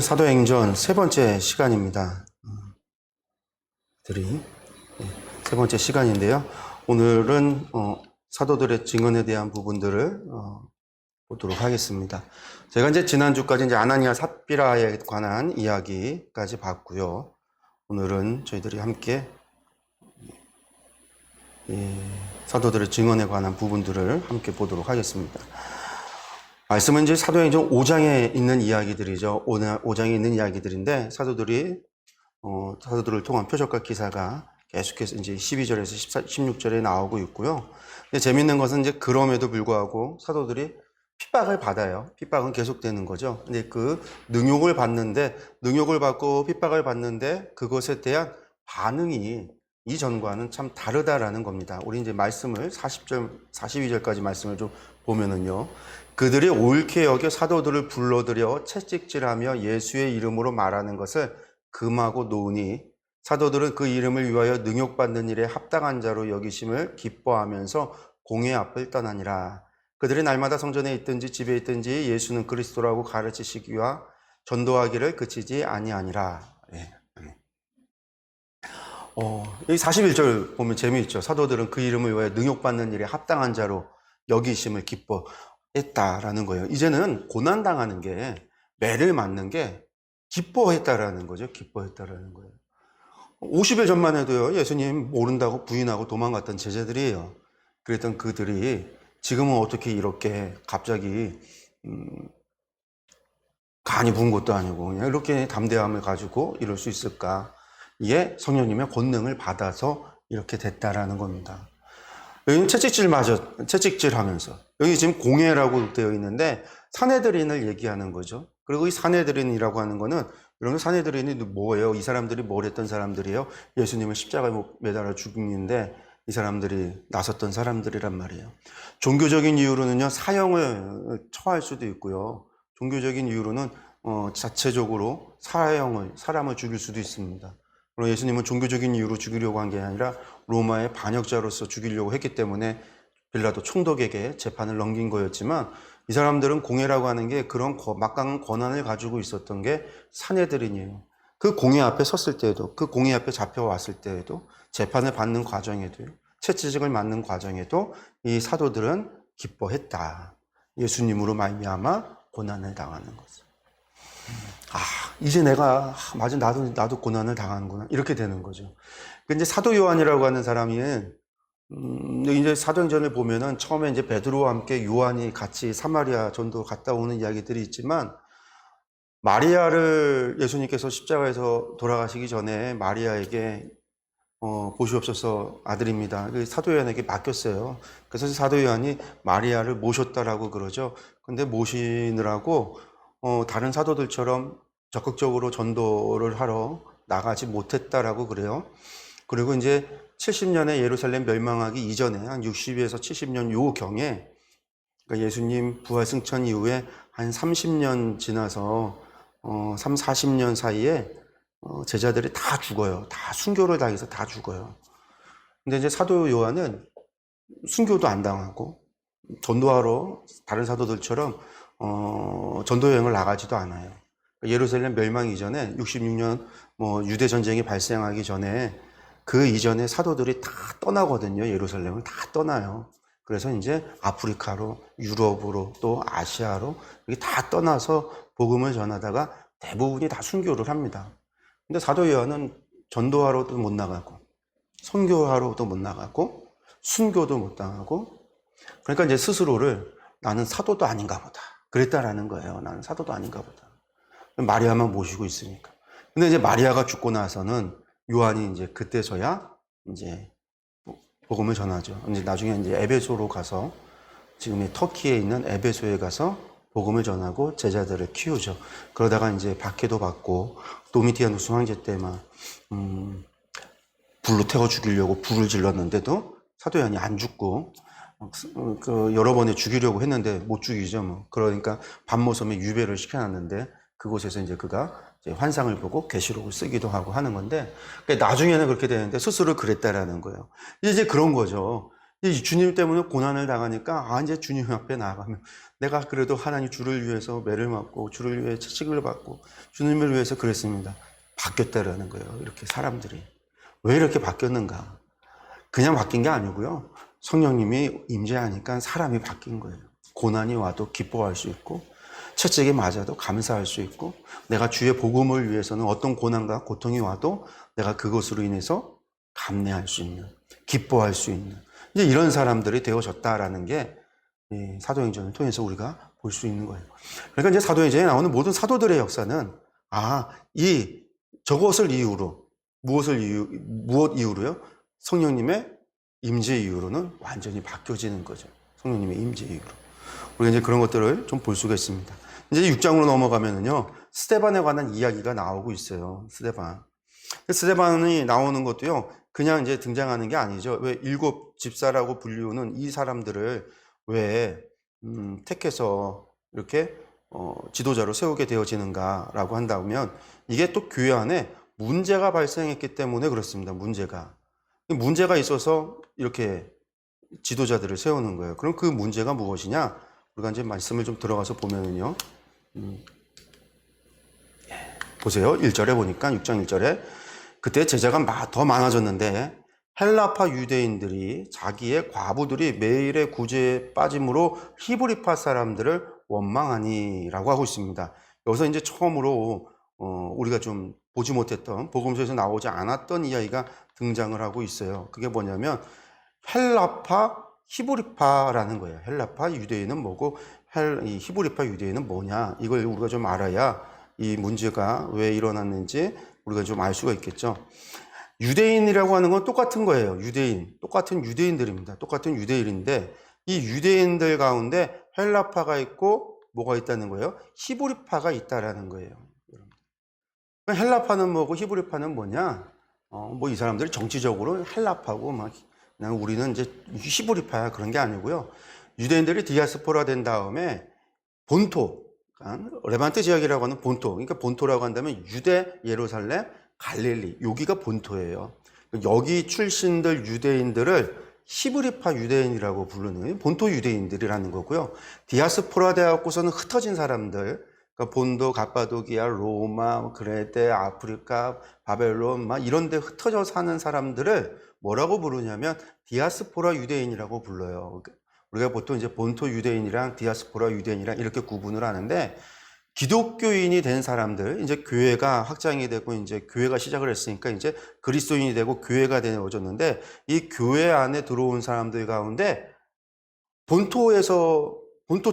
사도행전 세 번째 시간입니다. 세 번째 시간인데요. 오늘은 사도들의 증언에 대한 부분들을 보도록 하겠습니다. 제가 이제 지난주까지 이제 아나니아 삽비라에 관한 이야기까지 봤고요. 오늘은 저희들이 함께 사도들의 증언에 관한 부분들을 함께 보도록 하겠습니다. 말씀은 이제 사도행전 5장에 있는 이야기들이죠. 5장에 있는 이야기들인데 사도들을 통한 표적과 기사가 계속해서 이제 12절에서 16절에 나오고 있고요. 근데 재밌는 것은 이제 그럼에도 불구하고 사도들이 핍박을 받아요. 핍박은 계속되는 거죠. 근데 그 능욕을 받고 핍박을 받는데 그것에 대한 반응이 이전과는 참 다르다라는 겁니다. 우리 이제 말씀을 40절, 42절까지 말씀을 좀 보면은요. 그들이 옳게 여겨 사도들을 불러들여 채찍질하며 예수의 이름으로 말하는 것을 금하고 놓으니 사도들은 그 이름을 위하여 능욕받는 일에 합당한 자로 여기심을 기뻐하면서 공회 앞을 떠나니라. 그들이 날마다 성전에 있든지 집에 있든지 예수는 그리스도라고 가르치시기와 전도하기를 그치지 아니하니라. 이 41절 보면 재미있죠. 사도들은 그 이름을 위하여 능욕받는 일에 합당한 자로 여기심을 기뻐했다라는 거예요. 이제는 고난당하는 게, 매를 맞는 게 기뻐했다라는 거죠. 기뻐했다라는 거예요. 50일 전만 해도요, 예수님 모른다고 부인하고 도망갔던 제자들이에요. 그랬던 그들이 지금은 어떻게 이렇게 갑자기 간이 부은 것도 아니고 그냥 이렇게 담대함을 가지고 이럴 수 있을까? 이게 성령님의 권능을 받아서 이렇게 됐다라는 겁니다. 여기는 채찍질하면서 여기 지금 공회라고 되어 있는데 산헤드린을 얘기하는 거죠. 그리고 이 산헤드린이라고 하는 거는 여러분 산헤드린이 뭐예요? 이 사람들이 뭘 했던 사람들이에요? 예수님을 십자가에 매달아 죽이는데 이 사람들이 나섰던 사람들이란 말이에요. 종교적인 이유로는요 사형을 처할 수도 있고요. 종교적인 이유로는 자체적으로 사람을 죽일 수도 있습니다. 물론 예수님은 종교적인 이유로 죽이려고 한 게 아니라 로마의 반역자로서 죽이려고 했기 때문에 빌라도 총독에게 재판을 넘긴 거였지만 이 사람들은 공회라고 하는 게 그런 막강한 권한을 가지고 있었던 게 산헤드린이에요. 그 공회 앞에 섰을 때에도, 그 공회 앞에 잡혀왔을 때에도, 재판을 받는 과정에도요, 채찍을 맞는 과정에도 이 사도들은 기뻐했다. 예수님으로 말미암아 고난을 당하는 것을. 이제 내가 맞아 나도 고난을 당하는구나 이렇게 되는 거죠. 근데 사도 요한이라고 하는 사람이 이제 사도행전을 보면은 처음에 이제 베드로와 함께 요한이 같이 사마리아 전도 갔다 오는 이야기들이 있지만 마리아를 예수님께서 십자가에서 돌아가시기 전에 마리아에게 보시옵소서 아들입니다. 사도 요한에게 맡겼어요. 그래서 사도 요한이 마리아를 모셨다라고 그러죠. 근데 모시느라고 다른 사도들처럼 적극적으로 전도를 하러 나가지 못했다라고 그래요. 그리고 이제 70년에 예루살렘 멸망하기 이전에 한 60에서 70년 요 경에 그러니까 예수님 부활 승천 이후에 한 30년 지나서 40년 사이에 제자들이 다 죽어요. 다 순교를 당해서 다 죽어요. 근데 이제 사도 요한은 순교도 안 당하고 전도하러 다른 사도들처럼 전도 여행을 나가지도 않아요. 예루살렘 멸망 이전에 66년 유대 전쟁이 발생하기 전에 그 이전에 사도들이 다 떠나거든요. 예루살렘을 다 떠나요. 그래서 이제 아프리카로, 유럽으로, 또 아시아로 이렇게 다 떠나서 복음을 전하다가 대부분이 다 순교를 합니다. 근데 사도 요한은 전도하러도 못 나가고, 선교하러도 못 나가고, 순교도 못 당하고, 그러니까 이제 스스로를 나는 사도도 아닌가 보다. 그랬다라는 거예요. 나는 사도도 아닌가 보다. 마리아만 모시고 있으니까. 근데 이제 마리아가 죽고 나서는 요한이 이제 그때서야 이제 복음을 전하죠. 이제 나중에 이제 에베소로 가서 지금 터키에 있는 에베소에 가서 복음을 전하고 제자들을 키우죠. 그러다가 이제 박해도 받고 도미티아누스 황제 때만 불로 태워 죽이려고 불을 질렀는데도 사도 요한이 안 죽고 여러 번에 죽이려고 했는데 못 죽이죠. 그러니까 밤모섬에 유배를 시켜놨는데 그곳에서 이제 그가 이제 환상을 보고 계시록을 쓰기도 하고 하는 건데 나중에는 그렇게 되는데 스스로 그랬다라는 거예요. 이제 그런 거죠. 이 주님 때문에 고난을 당하니까 이제 주님 앞에 나아가면 내가 그래도 하나님 주를 위해서 매를 맞고 주를 위해 채찍을 받고 주님을 위해서 그랬습니다. 바뀌었다라는 거예요. 이렇게 사람들이. 왜 이렇게 바뀌었는가? 그냥 바뀐 게 아니고요. 성령님이 임재하니까 사람이 바뀐 거예요. 고난이 와도 기뻐할 수 있고 채찍에 맞아도 감사할 수 있고 내가 주의 복음을 위해서는 어떤 고난과 고통이 와도 내가 그것으로 인해서 감내할 수 있는, 기뻐할 수 있는 이제 이런 사람들이 되어졌다라는 게 사도행전을 통해서 우리가 볼 수 있는 거예요. 그러니까 이제 사도행전에 나오는 모든 사도들의 역사는 저것을 이유로 무엇 이유로요? 성령님의 임재 이유로는 완전히 바뀌어지는 거죠. 성령님의 임재 이유로. 우리가 이제 그런 것들을 좀 볼 수가 있습니다. 이제 6장으로 넘어가면은요, 스데반에 관한 이야기가 나오고 있어요. 스데반이 나오는 것도요, 그냥 이제 등장하는 게 아니죠. 왜 7 집사라고 불리우는 이 사람들을 왜 택해서 이렇게 지도자로 세우게 되어지는가라고 한다면 이게 또 교회 안에 문제가 발생했기 때문에 그렇습니다. 문제가 있어서 이렇게 지도자들을 세우는 거예요. 그럼 그 문제가 무엇이냐? 우리가 이제 말씀을 좀 들어가서 보면은요. 보세요. 1절에 보니까 6장 1절에 그때 제자가 더 많아졌는데 헬라파 유대인들이 자기의 과부들이 매일의 구제에 빠짐으로 히브리파 사람들을 원망하니라고 하고 있습니다. 여기서 이제 처음으로 우리가 좀 보지 못했던 복음서에서 나오지 않았던 이야기가 등장을 하고 있어요. 그게 뭐냐면 헬라파 히브리파라는 거예요. 헬라파 유대인은 뭐고 이 히브리파 유대인은 뭐냐, 이걸 우리가 좀 알아야 이 문제가 왜 일어났는지 우리가 좀 알 수가 있겠죠. 유대인이라고 하는 건 똑같은 거예요. 똑같은 유대인들입니다. 똑같은 유대인인데 이 유대인들 가운데 헬라파가 있고 뭐가 있다는 거예요? 히브리파가 있다라는 거예요. 헬라파는 뭐고 히브리파는 뭐냐? 뭐 이 사람들이 정치적으로 헬라파고 그냥 우리는 이제 히브리파야 그런 게 아니고요. 유대인들이 디아스포라 된 다음에 본토, 그러니까 레반트 지역이라고 하는 본토, 그러니까 본토라고 한다면 유대, 예루살렘, 갈릴리, 여기가 본토예요. 여기 출신들 유대인들을 히브리파 유대인이라고 부르는 본토 유대인들이라는 거고요. 디아스포라 되었고서는 흩어진 사람들, 그러니까 본도, 갑바도기아, 로마, 그레데, 아프리카, 바벨론 이런 데 흩어져 사는 사람들을 뭐라고 부르냐면 디아스포라 유대인이라고 불러요. 우리가 보통 이제 본토 유대인이랑 디아스포라 유대인이랑 이렇게 구분을 하는데 기독교인이 된 사람들, 이제 교회가 확장이 되고 이제 교회가 시작을 했으니까 이제 그리스도인이 되고 교회가 되어졌는데 이 교회 안에 들어온 사람들 가운데 본토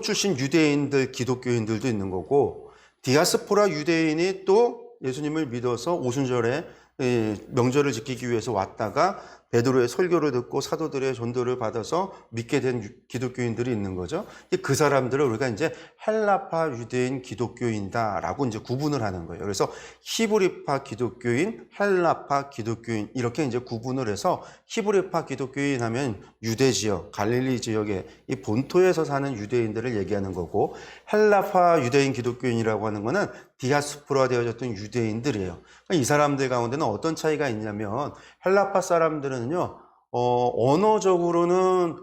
출신 유대인들, 기독교인들도 있는 거고 디아스포라 유대인이 또 예수님을 믿어서 오순절에 명절을 지키기 위해서 왔다가 베드로의 설교를 듣고 사도들의 전도를 받아서 믿게 된 기독교인들이 있는 거죠. 그 사람들을 우리가 이제 헬라파 유대인 기독교인다라고 이제 구분을 하는 거예요. 그래서 히브리파 기독교인, 헬라파 기독교인 이렇게 이제 구분을 해서 히브리파 기독교인 하면 유대 지역, 갈릴리 지역의 이 본토에서 사는 유대인들을 얘기하는 거고 헬라파 유대인 기독교인이라고 하는 거는 디아스포라 되어졌던 유대인들이에요. 이 사람들 가운데는 어떤 차이가 있냐면 헬라파 사람들은요, 언어적으로는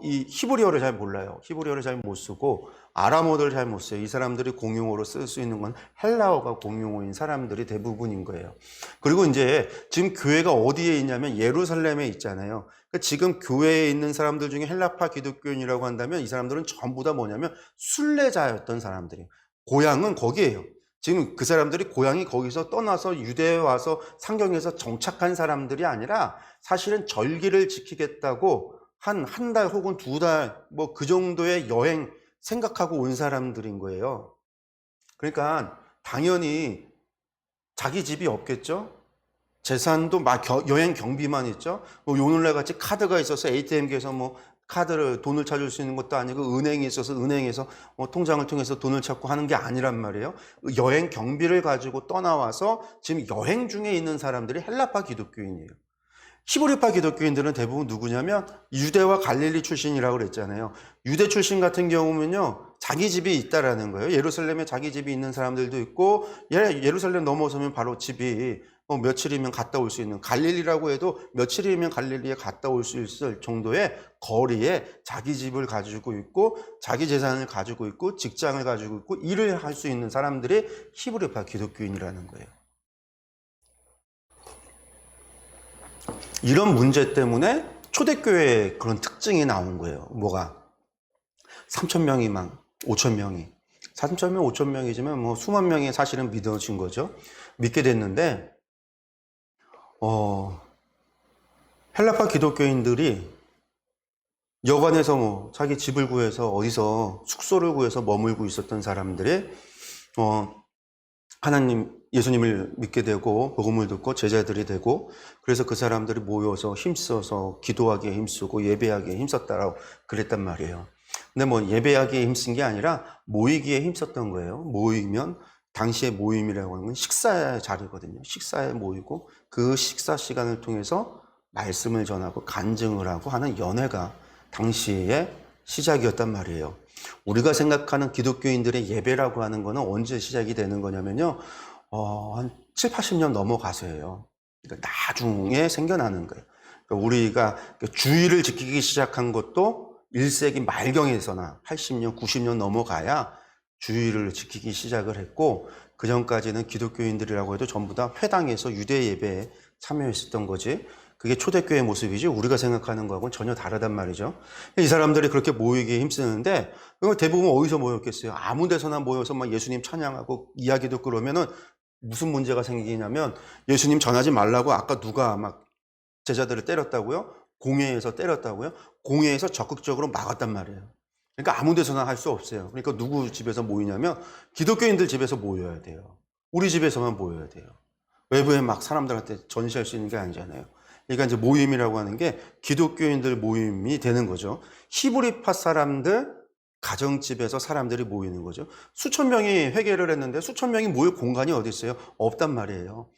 이 히브리어를 잘 몰라요. 히브리어를 잘 못 쓰고 아람어를 잘 못 써요. 이 사람들이 공용어로 쓸 수 있는 건 헬라어가 공용어인 사람들이 대부분인 거예요. 그리고 이제 지금 교회가 어디에 있냐면 예루살렘에 있잖아요. 그러니까 지금 교회에 있는 사람들 중에 헬라파 기독교인이라고 한다면 이 사람들은 전부 다 뭐냐면 순례자였던 사람들이에요. 고향은 거기에요. 지금 그 사람들이 고향이 거기서 떠나서 유대에 와서 상경에서 정착한 사람들이 아니라 사실은 절기를 지키겠다고 한 달 혹은 2달 뭐 그 정도의 여행 생각하고 온 사람들인 거예요. 그러니까 당연히 자기 집이 없겠죠. 재산도 막 여행 경비만 있죠. 뭐 오늘날 같이 카드가 있어서 ATM기에서 뭐 돈을 찾을 수 있는 것도 아니고 은행이 있어서 은행에서 통장을 통해서 돈을 찾고 하는 게 아니란 말이에요. 여행 경비를 가지고 떠나와서 지금 여행 중에 있는 사람들이 헬라파 기독교인이에요. 히브리파 기독교인들은 대부분 누구냐면 유대와 갈릴리 출신이라고 그랬잖아요. 유대 출신 같은 경우면요, 자기 집이 있다라는 거예요. 예루살렘에 자기 집이 있는 사람들도 있고 예루살렘 넘어서면 바로 집이 며칠이면 갔다 올 수 있는, 갈릴리라고 해도 며칠이면 갈릴리에 갔다 올 수 있을 정도의 거리에 자기 집을 가지고 있고 자기 재산을 가지고 있고 직장을 가지고 있고 일을 할 수 있는 사람들이 히브리파 기독교인이라는 거예요. 이런 문제 때문에 초대교회의 그런 특징이 나온 거예요. 뭐가? 3,000명이 5,000명이 3,000명, 5,000명이지만 뭐 수만 명이 사실은 믿어진 거죠. 믿게 됐는데 헬라파 기독교인들이 여관에서 뭐 자기 집을 구해서 어디서 숙소를 구해서 머물고 있었던 사람들이 하나님 예수님을 믿게 되고 복음을 듣고 제자들이 되고 그래서 그 사람들이 모여서 힘써서 기도하기에 힘쓰고 예배하기에 힘썼다라고 그랬단 말이에요. 근데 뭐 예배하기에 힘쓴 게 아니라 모이기에 힘썼던 거예요. 모이면 당시의 모임이라고 하는 건 식사의 자리거든요. 식사에 모이고 그 식사 시간을 통해서 말씀을 전하고 간증을 하고 하는 연회가 당시의 시작이었단 말이에요. 우리가 생각하는 기독교인들의 예배라고 하는 거는 언제 시작이 되는 거냐면요. 한 7, 80년 넘어가서예요. 그러니까 나중에 생겨나는 거예요. 그러니까 우리가 주의를 지키기 시작한 것도 1세기 말경에서나 80년, 90년 넘어가야 주의를 지키기 시작을 했고 그 전까지는 기독교인들이라고 해도 전부 다 회당에서 유대 예배에 참여했었던 거지 그게 초대교회의 모습이지 우리가 생각하는 거하고는 전혀 다르단 말이죠. 이 사람들이 그렇게 모이기에 힘쓰는데 대부분 어디서 모였겠어요? 아무 데서나 모여서 막 예수님 찬양하고 이야기 듣고 그러면은 무슨 문제가 생기냐면 예수님 전하지 말라고 아까 누가 막 제자들을 때렸다고요? 공회에서 때렸다고요? 공회에서 적극적으로 막았단 말이에요. 그러니까 아무 데서나 할 수 없어요. 그러니까 누구 집에서 모이냐면 기독교인들 집에서 모여야 돼요. 우리 집에서만 모여야 돼요. 외부에 막 사람들한테 전시할 수 있는 게 아니잖아요. 그러니까 이제 모임이라고 하는 게 기독교인들 모임이 되는 거죠. 히브리파 사람들 가정집에서 사람들이 모이는 거죠. 수천 명이 회개를 했는데 수천 명이 모일 공간이 어디 있어요? 없단 말이에요.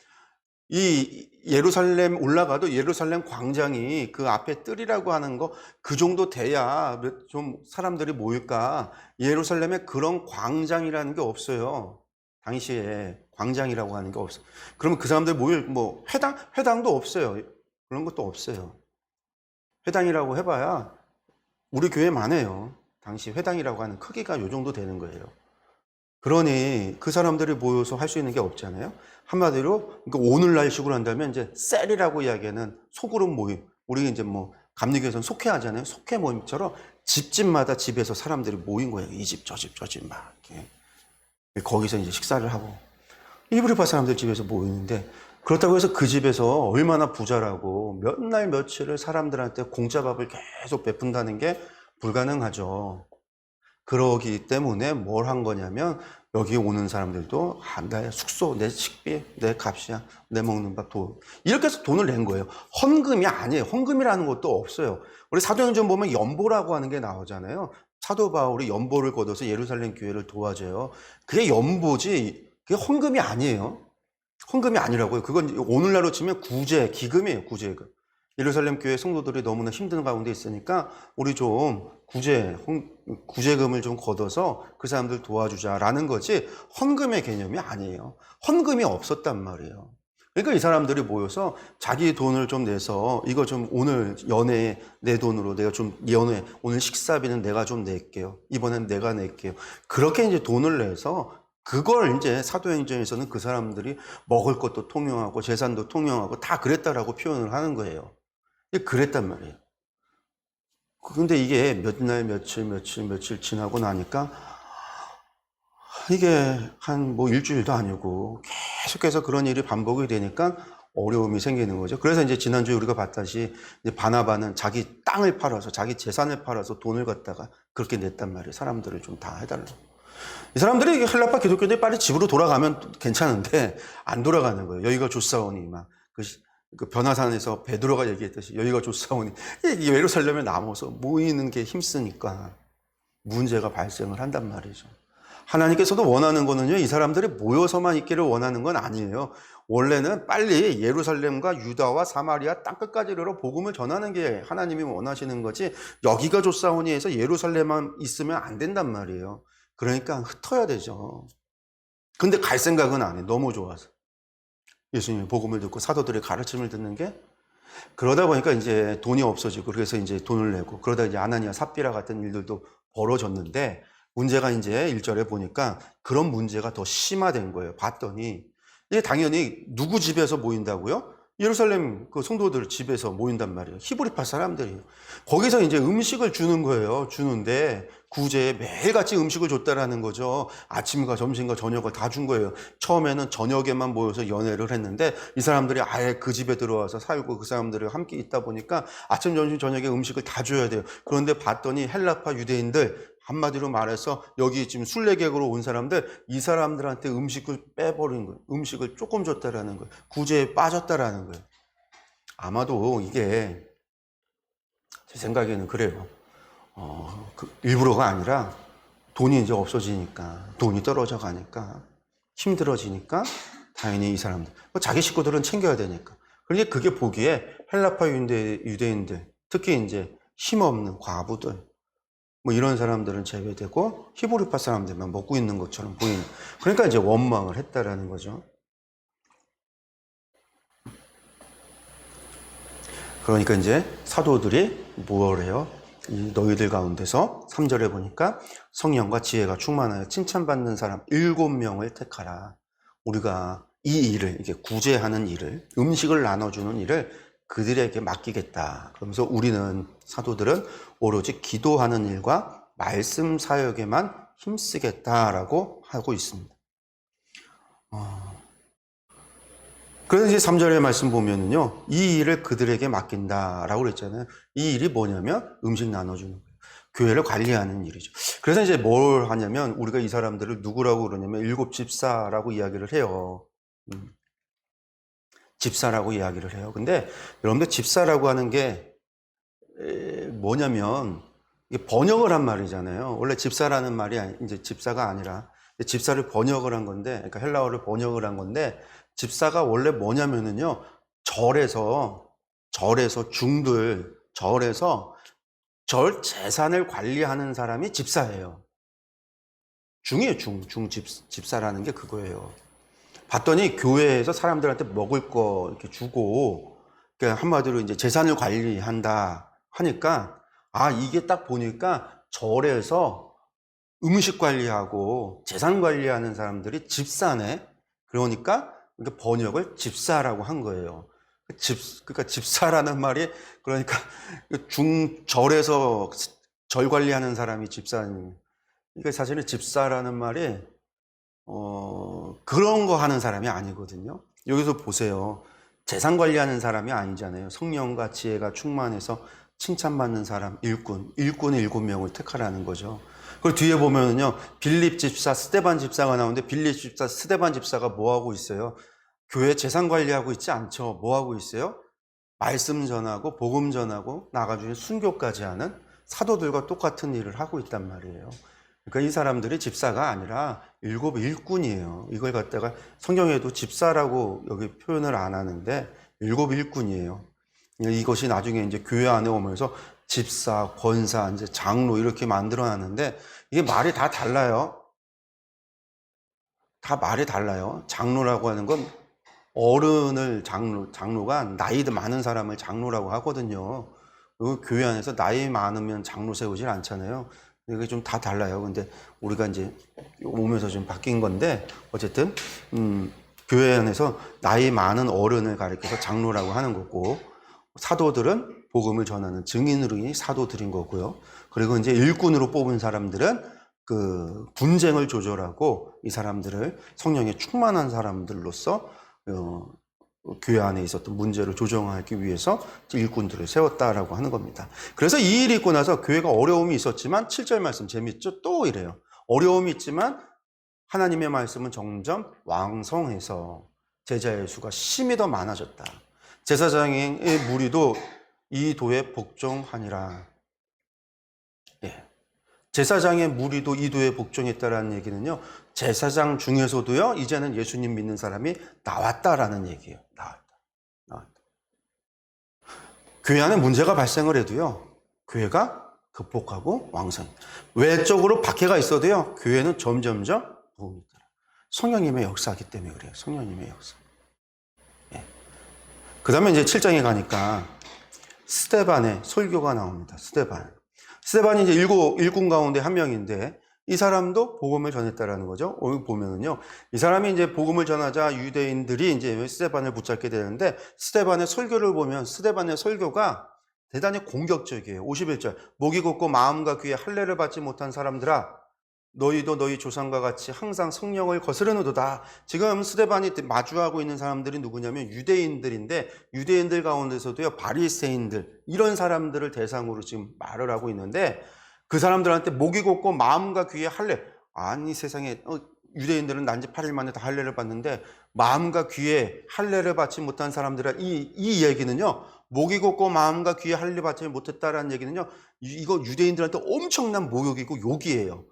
이 예루살렘 올라가도 예루살렘 광장이 그 앞에 뜰이라고 하는 거 그 정도 돼야 좀 사람들이 모일까. 예루살렘에 그런 광장이라는 게 없어요. 당시에 광장이라고 하는 게 없어요. 그러면 그 사람들 모일 뭐 회당도 없어요. 그런 것도 없어요. 회당이라고 해봐야 우리 교회만 해요. 당시 회당이라고 하는 크기가 요 정도 되는 거예요. 그러니 그 사람들이 모여서 할 수 있는 게 없잖아요. 한마디로 그러니까 오늘날 식으로 한다면 이제 셀이라고 이야기하는 소그룹 모임. 우리 이제 뭐 감리교에서는 속회 하잖아요. 속회 모임처럼 집집마다 집에서 사람들이 모인 거예요. 이 집 저 집 저 집 막 이렇게. 거기서 이제 식사를 하고 히브리파 사람들 집에서 모이는데 그렇다고 해서 그 집에서 얼마나 부자라고 몇 날 며칠을 사람들한테 공짜밥을 계속 베푼다는 게 불가능하죠. 그러기 때문에 뭘 한 거냐면 여기 오는 사람들도 내 숙소, 내 식비, 내 값이야, 내 먹는 밥, 돈 이렇게 해서 돈을 낸 거예요. 헌금이 아니에요. 헌금이라는 것도 없어요. 우리 사도행전 보면 연보라고 하는 게 나오잖아요. 사도 바울이 연보를 걷어서 예루살렘 교회를 도와줘요. 그게 연보지 그게 헌금이 아니에요. 헌금이 아니라고요. 그건 오늘날로 치면 구제, 기금이에요. 구제금. 예루살렘 교회 성도들이 너무나 힘든 가운데 있으니까 우리 좀 구제금을 좀 걷어서 그 사람들 도와주자라는 거지 헌금의 개념이 아니에요. 헌금이 없었단 말이에요. 그러니까 이 사람들이 모여서 자기 돈을 좀 내서 이거 좀 오늘 연회에 내 돈으로 내가 좀 연회 오늘 식사비는 내가 좀 낼게요. 이번엔 내가 낼게요. 그렇게 이제 돈을 내서 그걸 이제 사도행전에서는 그 사람들이 먹을 것도 통용하고 재산도 통용하고 다 그랬다라고 표현을 하는 거예요. 그랬단 말이에요. 근데 이게 몇 날, 며칠 지나고 나니까 이게 한 뭐 일주일도 아니고 계속해서 그런 일이 반복이 되니까 어려움이 생기는 거죠. 그래서 이제 지난주에 우리가 봤다시 이제 바나바는 자기 땅을 팔아서 자기 재산을 팔아서 돈을 갖다가 그렇게 냈단 말이에요. 사람들을 좀 다 해달라고. 이 사람들이 헬라파 기독교인들이 빨리 집으로 돌아가면 괜찮은데 안 돌아가는 거예요. 여기가 좋사오니 막 그 변화산에서 베드로가 얘기했듯이 여기가 좋사오니 예루살렘에 남아서 모이는 게 힘쓰니까 문제가 발생을 한단 말이죠. 하나님께서도 원하는 거는요, 이 사람들이 모여서만 있기를 원하는 건 아니에요. 원래는 빨리 예루살렘과 유다와 사마리아 땅끝까지 이르러 복음을 전하는 게 하나님이 원하시는 거지 여기가 좋사오니 해서 예루살렘만 있으면 안 된단 말이에요. 그러니까 흩어야 되죠. 근데 갈 생각은 안 해. 너무 좋아서. 예수님의 복음을 듣고 사도들의 가르침을 듣는 게. 그러다 보니까 이제 돈이 없어지고, 그래서 이제 돈을 내고, 그러다 이제 아나니아 삽비라 같은 일들도 벌어졌는데, 문제가 이제 1절에 보니까 그런 문제가 더 심화된 거예요. 봤더니 이게 당연히 누구 집에서 모인다고요? 예루살렘 그 성도들 집에서 모인단 말이에요. 히브리파 사람들이에요. 거기서 이제 음식을 주는 거예요. 주는데 구제에 매일같이 음식을 줬다라는 거죠. 아침과 점심과 저녁을 다 준 거예요. 처음에는 저녁에만 모여서 연애를 했는데 이 사람들이 아예 그 집에 들어와서 살고 그 사람들이 함께 있다 보니까 아침, 점심, 저녁에 음식을 다 줘야 돼요. 그런데 봤더니 헬라파 유대인들, 한마디로 말해서 여기 지금 순례객으로 온 사람들, 이 사람들한테 음식을 빼버린 거예요. 음식을 조금 줬다라는 거예요. 구제에 빠졌다라는 거예요. 아마도 이게 제 생각에는 그래요. 일부러가 아니라 돈이 이제 없어지니까, 돈이 떨어져 가니까, 힘들어지니까 당연히 이 사람들, 자기 식구들은 챙겨야 되니까. 그런데 그게 보기에 헬라파 유대인들, 특히 이제 힘없는 과부들, 뭐 이런 사람들은 제외되고 히브리파 사람들만 먹고 있는 것처럼 보이는. 그러니까 이제 원망을 했다라는 거죠. 그러니까 이제 사도들이 뭘 해요? 이 너희들 가운데서 3절에 보니까 성령과 지혜가 충만하여 칭찬받는 사람 7명을 택하라. 우리가 이 일을, 이게 구제하는 일을, 음식을 나눠주는 일을 그들에게 맡기겠다. 그러면서 우리는, 사도들은 오로지 기도하는 일과 말씀 사역에만 힘쓰겠다라고 하고 있습니다. 그래서 이제 3절의 말씀 보면은요, 이 일을 그들에게 맡긴다라고 그랬잖아요. 이 일이 뭐냐면 음식 나눠주는 거예요. 교회를 관리하는 일이죠. 그래서 이제 뭘 하냐면 우리가 이 사람들을 누구라고 그러냐면 7 집사라고 이야기를 해요. 집사라고 이야기를 해요. 근데 여러분들 집사라고 하는 게 뭐냐면 이게 번역을 한 말이잖아요. 원래 집사라는 말이 이제 집사가 아니라 집사를 번역을 한 건데, 그러니까 헬라어를 번역을 한 건데, 집사가 원래 뭐냐면은요, 절에서 중들, 절에서 절 재산을 관리하는 사람이 집사예요. 중이에요, 집사라는 게 그거예요. 봤더니 교회에서 사람들한테 먹을 거 이렇게 주고, 그러니까 한마디로 이제 재산을 관리한다 하니까, 아, 이게 딱 보니까 절에서 음식 관리하고 재산 관리하는 사람들이 집사네. 그러니까 번역을 집사라고 한 거예요. 그러니까 집사라는 말이, 그러니까 절에서 절 관리하는 사람이 집사님. 그러니까 사실은 집사라는 말이 그런 거 하는 사람이 아니거든요. 여기서 보세요. 재산 관리하는 사람이 아니잖아요. 성령과 지혜가 충만해서 칭찬받는 사람, 일꾼 7명을 택하라는 거죠. 그리고 뒤에 보면은요, 빌립 집사, 스데반 집사가 나오는데, 빌립 집사, 스데반 집사가 뭐 하고 있어요? 교회 재산 관리하고 있지 않죠. 뭐 하고 있어요? 말씀 전하고 복음 전하고 나가주는 순교까지 하는 사도들과 똑같은 일을 하고 있단 말이에요. 그러니까 이 사람들이 집사가 아니라 7 일꾼이에요. 이걸 갖다가 성경에도 집사라고 여기 표현을 안 하는데 7 일꾼이에요. 이것이 나중에 이제 교회 안에 오면서 집사, 권사, 이제 장로 이렇게 만들어 놨는데, 이게 말이 다 달라요. 다 말이 달라요. 장로라고 하는 건 어른을 장로가 나이 많은 사람을 장로라고 하거든요. 그리고 교회 안에서 나이 많으면 장로 세우질 않잖아요. 이게 좀 다 달라요. 근데 우리가 이제 오면서 좀 바뀐 건데, 어쨌든 교회 안에서 나이 많은 어른을 가리켜서 장로라고 하는 거고, 사도들은 복음을 전하는 증인으로 사도들인 거고요. 그리고 이제 일꾼으로 뽑은 사람들은 그 분쟁을 조절하고 이 사람들을 성령에 충만한 사람들로서 교회 안에 있었던 문제를 조정하기 위해서 일꾼들을 세웠다라고 하는 겁니다. 그래서 이 일이 있고 나서 교회가 어려움이 있었지만 7절 말씀 재밌죠? 또 이래요. 어려움이 있지만 하나님의 말씀은 점점 왕성해서 제자의 수가 심히 더 많아졌다. 제사장의 무리도 이 도에 복종하니라. 예. 제사장의 무리도 이 도에 복종했다라는 얘기는요, 제사장 중에서도요, 이제는 예수님 믿는 사람이 나왔다라는 얘기예요. 나왔다. 교회 안에 문제가 발생을 해도요, 교회가 극복하고 왕성. 외적으로 박해가 있어도요, 교회는 점점점 도움이 돼요. 성령님의 역사하기 때문에 그래요. 성령님의 역사. 그 다음에 이제 7장에 가니까 스데반의 설교가 나옵니다. 스데반이 이제 일꾼 가운데 한 명인데 이 사람도 복음을 전했다라는 거죠. 오늘 보면은요, 이 사람이 이제 복음을 전하자 유대인들이 이제 스데반을 붙잡게 되는데 스데반의 설교를 보면 스데반의 설교가 대단히 공격적이에요. 51절. 목이 곧고 마음과 귀에 할례를 받지 못한 사람들아, 너희도 너희 조상과 같이 항상 성령을 거스르노도다. 지금 스데반이 마주하고 있는 사람들이 누구냐면 유대인들인데 유대인들 가운데서도요, 바리새인들 이런 사람들을 대상으로 지금 말을 하고 있는데 그 사람들한테 목이 곧고 마음과 귀에 할례. 아니 세상에 유대인들은 난지 8일 만에 다 할례를 받는데 마음과 귀에 할례를 받지 못한 사람들은 이 얘기는요, 목이 곧고 마음과 귀에 할례 받지 못했다라는 얘기는요, 이거 유대인들한테 엄청난 모욕이고 욕이에요.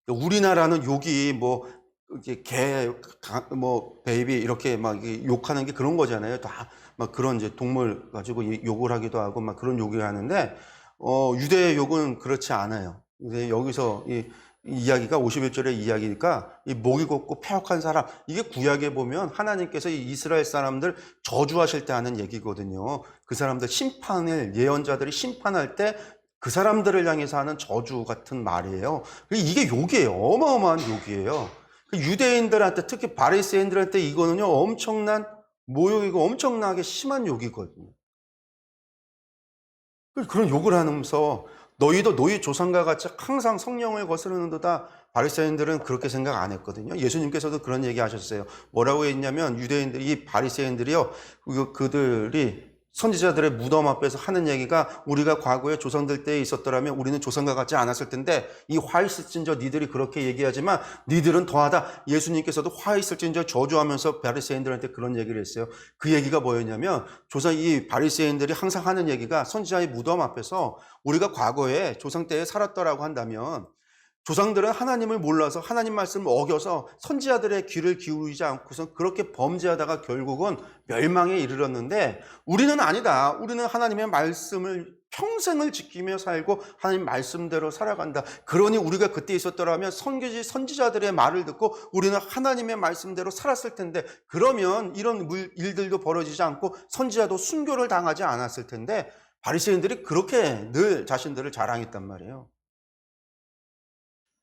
우리나라는 욕이 뭐 이렇게 베이비 이렇게 막 욕하는 게 그런 거잖아요. 다 막 그런 이제 동물 가지고 욕을 하기도 하고 막 그런 욕을 하는데 유대의 욕은 그렇지 않아요. 근데 여기서 이 이야기가 51절의 이야기니까 이 목이 곧고 패역한 사람, 이게 구약에 보면 하나님께서 이 이스라엘 사람들 저주하실 때 하는 얘기거든요. 그 사람들 심판을 예언자들이 심판할 때 그 사람들을 향해서 하는 저주 같은 말이에요. 이게 욕이에요. 어마어마한 욕이에요. 유대인들한테, 특히 바리새인들한테 이거는요, 엄청난 모욕이고 엄청나게 심한 욕이거든요. 그런 욕을 하면서 너희도 너희 조상과 같이 항상 성령을 거스르는도다. 바리새인들은 그렇게 생각 안 했거든요. 예수님께서도 그런 얘기 하셨어요. 뭐라고 했냐면 유대인들이, 바리새인들이요, 그들이 선지자들의 무덤 앞에서 하는 얘기가 우리가 과거에 조상들 때에 있었더라면 우리는 조상과 같지 않았을 텐데 이 화 있을진저 니들이 그렇게 얘기하지만 니들은 더하다. 예수님께서도 화 있을진저 저주하면서 바리새인들한테 그런 얘기를 했어요. 그 얘기가 뭐였냐면 이 바리새인들이 항상 하는 얘기가 선지자의 무덤 앞에서 우리가 과거에 조상 때에 살았더라고 한다면 조상들은 하나님을 몰라서 하나님 말씀을 어겨서 선지자들의 귀를 기울이지 않고서 그렇게 범죄하다가 결국은 멸망에 이르렀는데 우리는 아니다. 우리는 하나님의 말씀을 평생을 지키며 살고 하나님 말씀대로 살아간다. 그러니 우리가 그때 있었더라면 선지자들의 말을 듣고 우리는 하나님의 말씀대로 살았을 텐데 그러면 이런 일들도 벌어지지 않고 선지자도 순교를 당하지 않았을 텐데 바리새인들이 그렇게 늘 자신들을 자랑했단 말이에요.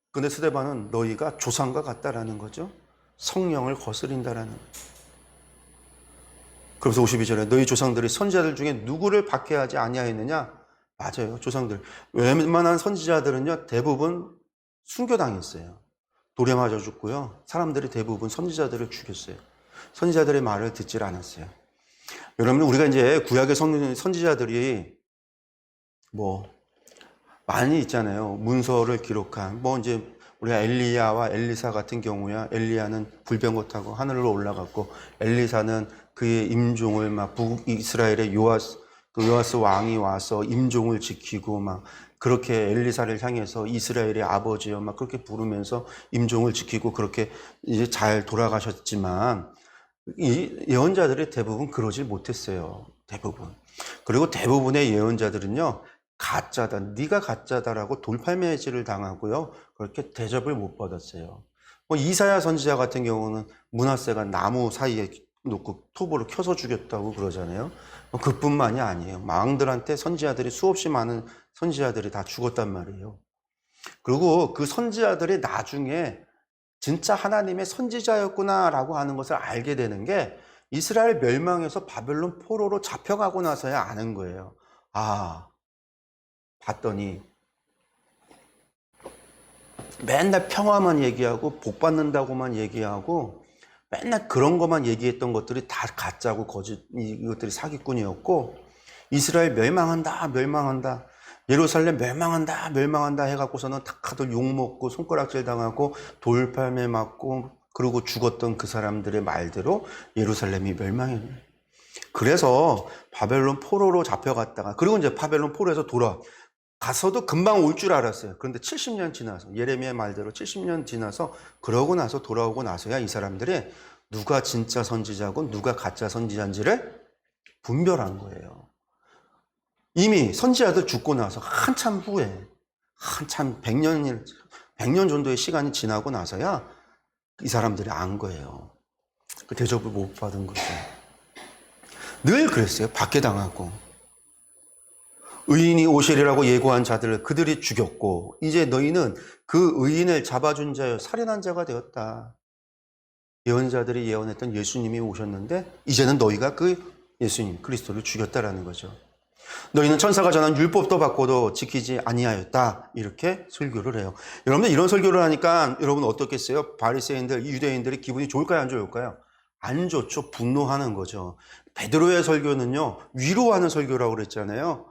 근데 스데반은 너희가 조상과 같다라는 거죠. 성령을 거스린다라는. 그래서 52절에 너희 조상들이 선지자들 중에 누구를 박해하지 아니하였느냐? 맞아요. 조상들. 웬만한 선지자들은요, 대부분 순교당했어요. 돌에 맞아 죽고요. 사람들이 대부분 선지자들을 죽였어요. 선지자들의 말을 듣질 않았어요. 여러분, 우리가 이제 구약의 선지자들이 많이 있잖아요. 문서를 기록한 이제 우리가 엘리야와 엘리사 같은 경우야, 엘리야는 불병거 타고 하늘로 올라갔고 엘리사는 그의 임종을 막 북이스라엘의 요아스 왕이 와서 임종을 지키고 막 그렇게 엘리사를 향해서 이스라엘의 아버지여 막 그렇게 부르면서 임종을 지키고 그렇게 이제 잘 돌아가셨지만 이 예언자들이 대부분 그러질 못했어요. 대부분. 그리고 대부분의 예언자들은요, 가짜다, 네가 가짜다라고 돌팔매질을 당하고요, 그렇게 대접을 못 받았어요. 이사야 선지자 같은 경우는 므낫세가 나무 사이에 놓고 톱으로 켜서 죽였다고 그러잖아요. 그뿐만이 아니에요. 왕들한테 선지자들이 수없이 많은 선지자들이 다 죽었단 말이에요. 그리고 그 선지자들이 나중에 진짜 하나님의 선지자였구나라고 하는 것을 알게 되는 게 이스라엘 멸망에서 바벨론 포로로 잡혀가고 나서야 아는 거예요. 봤더니 맨날 평화만 얘기하고 복 받는다고만 얘기하고 맨날 그런 것만 얘기했던 것들이 다 가짜고 거짓, 이것들이 사기꾼이었고 이스라엘 멸망한다 예루살렘 멸망한다 해갖고서는 다들 욕먹고 손가락질 당하고 돌팔매 맞고 그러고 죽었던 그 사람들의 말대로 예루살렘이 멸망해. 그래서 바벨론 포로로 잡혀갔다가 그리고 이제 바벨론 포로에서 가서도 금방 올 줄 알았어요. 그런데 70년 지나서 예레미야 말대로 70년 지나서 그러고 나서 돌아오고 나서야 이 사람들이 누가 진짜 선지자고 누가 가짜 선지자인지를 분별한 거예요. 이미 선지자들 죽고 나서 한참 후에 한참 100년 정도의 시간이 지나고 나서야 이 사람들이 안 거예요. 그 대접을 못 받은 거죠. 늘 그랬어요. 박해당하고. 의인이 오시리라고 예고한 자들을 그들이 죽였고 이제 너희는 그 의인을 잡아준 자여 살인한 자가 되었다. 예언자들이 예언했던 예수님이 오셨는데 이제는 너희가 그 예수님 그리스도를 죽였다라는 거죠. 너희는 천사가 전한 율법도 받고도 지키지 아니하였다. 이렇게 설교를 해요. 여러분들 이런 설교를 하니까 여러분 어떻겠어요? 바리새인들, 유대인들이 기분이 좋을까요? 안 좋을까요? 안 좋죠. 분노하는 거죠. 베드로의 설교는요. 위로하는 설교라고 그랬잖아요.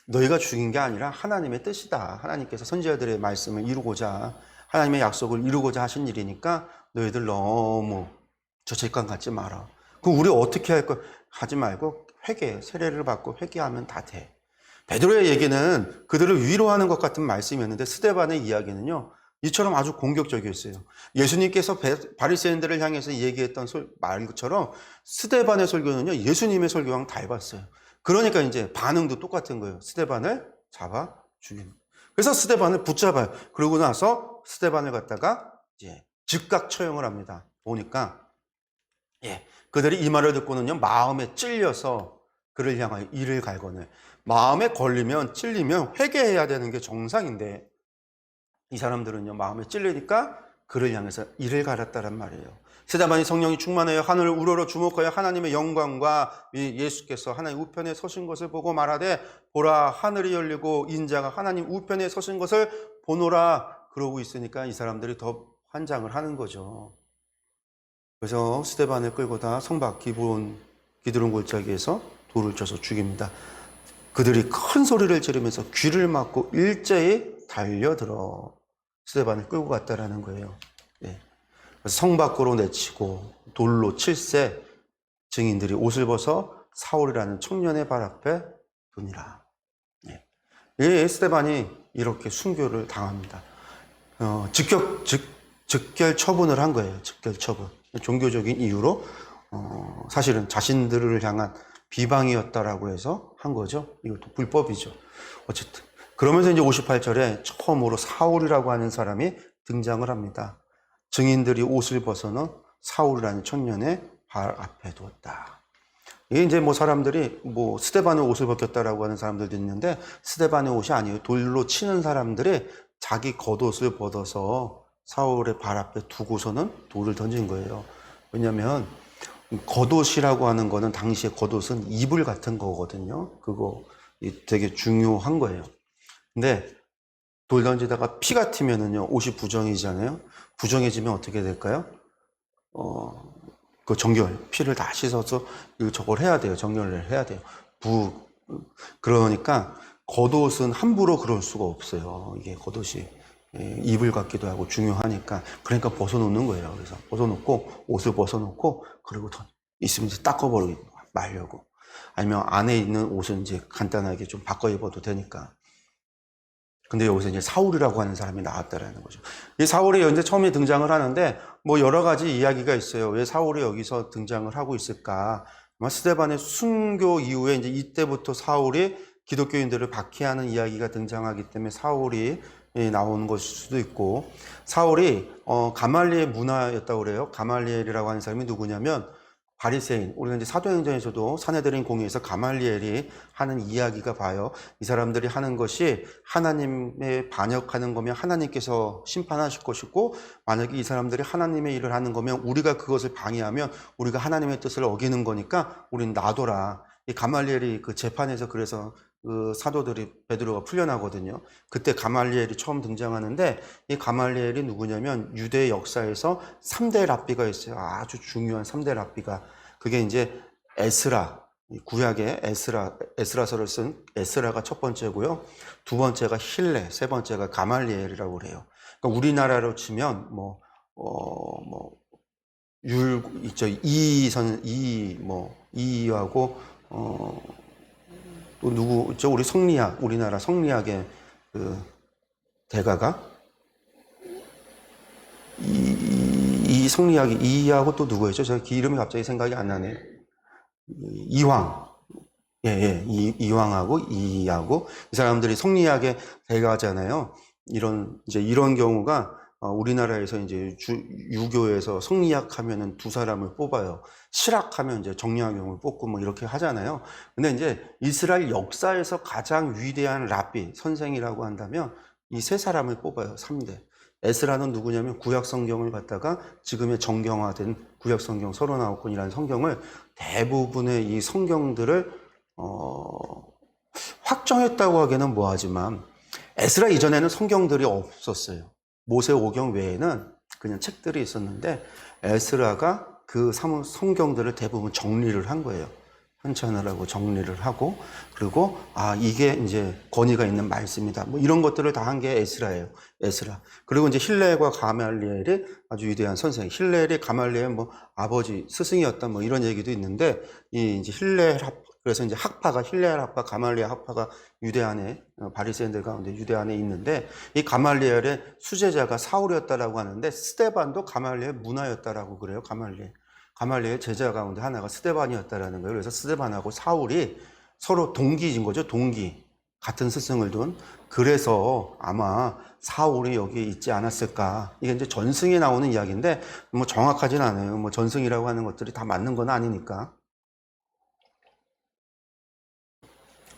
너희가 죽인 게 아니라 하나님의 뜻이다. 하나님께서 선지자들의 말씀을 이루고자 하나님의 약속을 이루고자 하신 일이니까 너희들 너무 죄책감 갖지 마라. 그럼 우리 어떻게 할 거 하지 말고 회개, 세례를 받고 회개하면 다 돼. 베드로의 얘기는 그들을 위로하는 것 같은 말씀이었는데 스데반의 이야기는요. 이처럼 아주 공격적이었어요. 예수님께서 바리새인들을 향해서 얘기했던 말처럼 스데반의 설교는요. 예수님의 설교랑 닮았어요. 그러니까 이제 반응도 똑같은 거예요. 스데반을 잡아 죽이는. 그래서 스데반을 붙잡아요. 그러고 나서 스데반을 갖다가 이제 즉각 처형을 합니다. 보니까 그들이 이 말을 듣고는요. 마음에 찔려서 그를 향하여 이를 갈거늘. 마음에 걸리면 찔리면 회개해야 되는 게 정상인데 이 사람들은요. 마음에 찔리니까 그를 향해서 이를 갈았다란 말이에요. 스데반이 성령이 충만하여 하늘을 우러러 주목하여 하나님의 영광과 예수께서 하나님 우편에 서신 것을 보고 말하되 보라 하늘이 열리고 인자가 하나님 우편에 서신 것을 보노라. 그러고 있으니까 이 사람들이 더 환장을 하는 거죠. 그래서 스데반을 끌고 다 성박 기드론 골짜기에서 돌을 쳐서 죽입니다. 그들이 큰 소리를 지르면서 귀를 막고 일제히 달려들어 스데반을 끌고 갔다라는 거예요. 성 밖으로 내치고 돌로 칠세 증인들이 옷을 벗어 사울이라는 청년의 발 앞에 두니라. 스데반이 이렇게 순교를 당합니다. 즉결 처분을 한 거예요. 즉결 처분. 종교적인 이유로 사실은 자신들을 향한 비방이었다라고 해서 한 거죠. 이것도 불법이죠. 어쨌든 그러면서 이제 58절에 처음으로 사울이라고 하는 사람이 등장을 합니다. 증인들이 옷을 벗어는 사울이라는 청년의 발 앞에 두었다. 이게 이제 사람들이 스데반의 옷을 벗겼다라고 하는 사람들도 있는데 스데반의 옷이 아니에요. 돌로 치는 사람들이 자기 겉옷을 벗어서 사울의 발 앞에 두고서는 돌을 던진 거예요. 왜냐하면 겉옷이라고 하는 거는 당시에 겉옷은 이불 같은 거거든요. 그거 되게 중요한 거예요. 근데 돌 던지다가 피가 튀면은요 옷이 부정이잖아요. 부정해지면 어떻게 될까요? 그 정결 피를 다 씻어서 저걸 해야 돼요. 정결을 해야 돼요. 그러니까 겉옷은 함부로 그럴 수가 없어요. 이게 겉옷이 이불 같기도 하고 중요하니까 그러니까 벗어놓는 거예요. 그래서 벗어놓고 옷을 벗어놓고 그리고 더 있으면 이제 닦아버리고 말려고 아니면 안에 있는 옷은 이제 간단하게 좀 바꿔 입어도 되니까. 근데 여기서 이제 사울이라고 하는 사람이 나왔다라는 거죠. 이 사울이 이제 처음에 등장을 하는데 여러 가지 이야기가 있어요. 왜 사울이 여기서 등장을 하고 있을까? 스데반의 순교 이후에 이제 이때부터 사울이 기독교인들을 박해하는 이야기가 등장하기 때문에 사울이 나오는 것일 수도 있고, 사울이 가말리엘 문화였다고 그래요. 가말리엘이라고 하는 사람이 누구냐면 바리새인, 우리가 이제 사도행전에서도 사내들인 공회에서 가말리엘이 하는 이야기가 봐요. 이 사람들이 하는 것이 하나님에 반역하는 거면 하나님께서 심판하실 것이고, 만약에 이 사람들이 하나님의 일을 하는 거면 우리가 그것을 방해하면 우리가 하나님의 뜻을 어기는 거니까 우린 놔둬라. 이 가말리엘이 그 재판에서 그래서 그 사도들이 베드로가 풀려나거든요. 그때 가말리엘이 처음 등장하는데 이 가말리엘이 누구냐면 유대 역사에서 3대 랍비가 있어요. 아주 중요한 3대 랍비가. 그게 이제 에스라, 구약의 에스라서를 쓴 에스라가 첫 번째고요. 두 번째가 힐레, 세 번째가 가말리엘이라고 그래요. 그러니까 우리나라로 치면 있죠. 이하고 또 누구 있죠? 우리 성리학, 우리나라 성리학의 그 대가가 이 성리학이 이하고 또 누구였죠? 제가 이름이 갑자기 생각이 안 나네. 이황. 이황하고 이하고 이 사람들이 성리학의 대가잖아요. 이런 경우가 우리나라에서 이제 유교에서 성리학하면은 두 사람을 뽑아요. 실학하면 이제 정약용을 뽑고 뭐 이렇게 하잖아요. 근데 이제 이스라엘 역사에서 가장 위대한 랍비, 선생이라고 한다면 이 세 사람을 뽑아요. 3대. 에스라는 누구냐면 구약 성경을 갖다가 지금의 정경화된 구약 성경 39권이라는 성경을 대부분의 이 성경들을 확정했다고 하기는 뭐하지만 에스라 이전에는 성경들이 없었어요. 모세 오경 외에는 그냥 책들이 있었는데 에스라가 그 성경들을 대부분 정리를 한 거예요. 편찬을 하고 정리를 하고 그리고 이게 이제 권위가 있는 말씀이다. 뭐 이런 것들을 다 한 게 에스라예요. 에스라. 그리고 이제 힐렐과 가말리엘이 아주 위대한 선생. 힐렐이 가말리엘 뭐 아버지 스승이었다 뭐 이런 얘기도 있는데 이 이제 힐렐 그래서 이제 학파가 힐렐 학파, 가말리엘 학파가 유대 안에 바리새인들 가운데 유대 안에 있는데 이 가말리엘의 수제자가 사울이었다라고 하는데 스데반도 가말리엘 문화였다라고 그래요. 가말리엘 제자 가운데 하나가 스데반이었다라는 거예요. 그래서 스데반하고 사울이 서로 동기인 거죠. 동기. 같은 스승을 둔. 그래서 아마 사울이 여기 있지 않았을까. 이게 이제 전승에 나오는 이야기인데 뭐 정확하진 않아요. 뭐 전승이라고 하는 것들이 다 맞는 건 아니니까.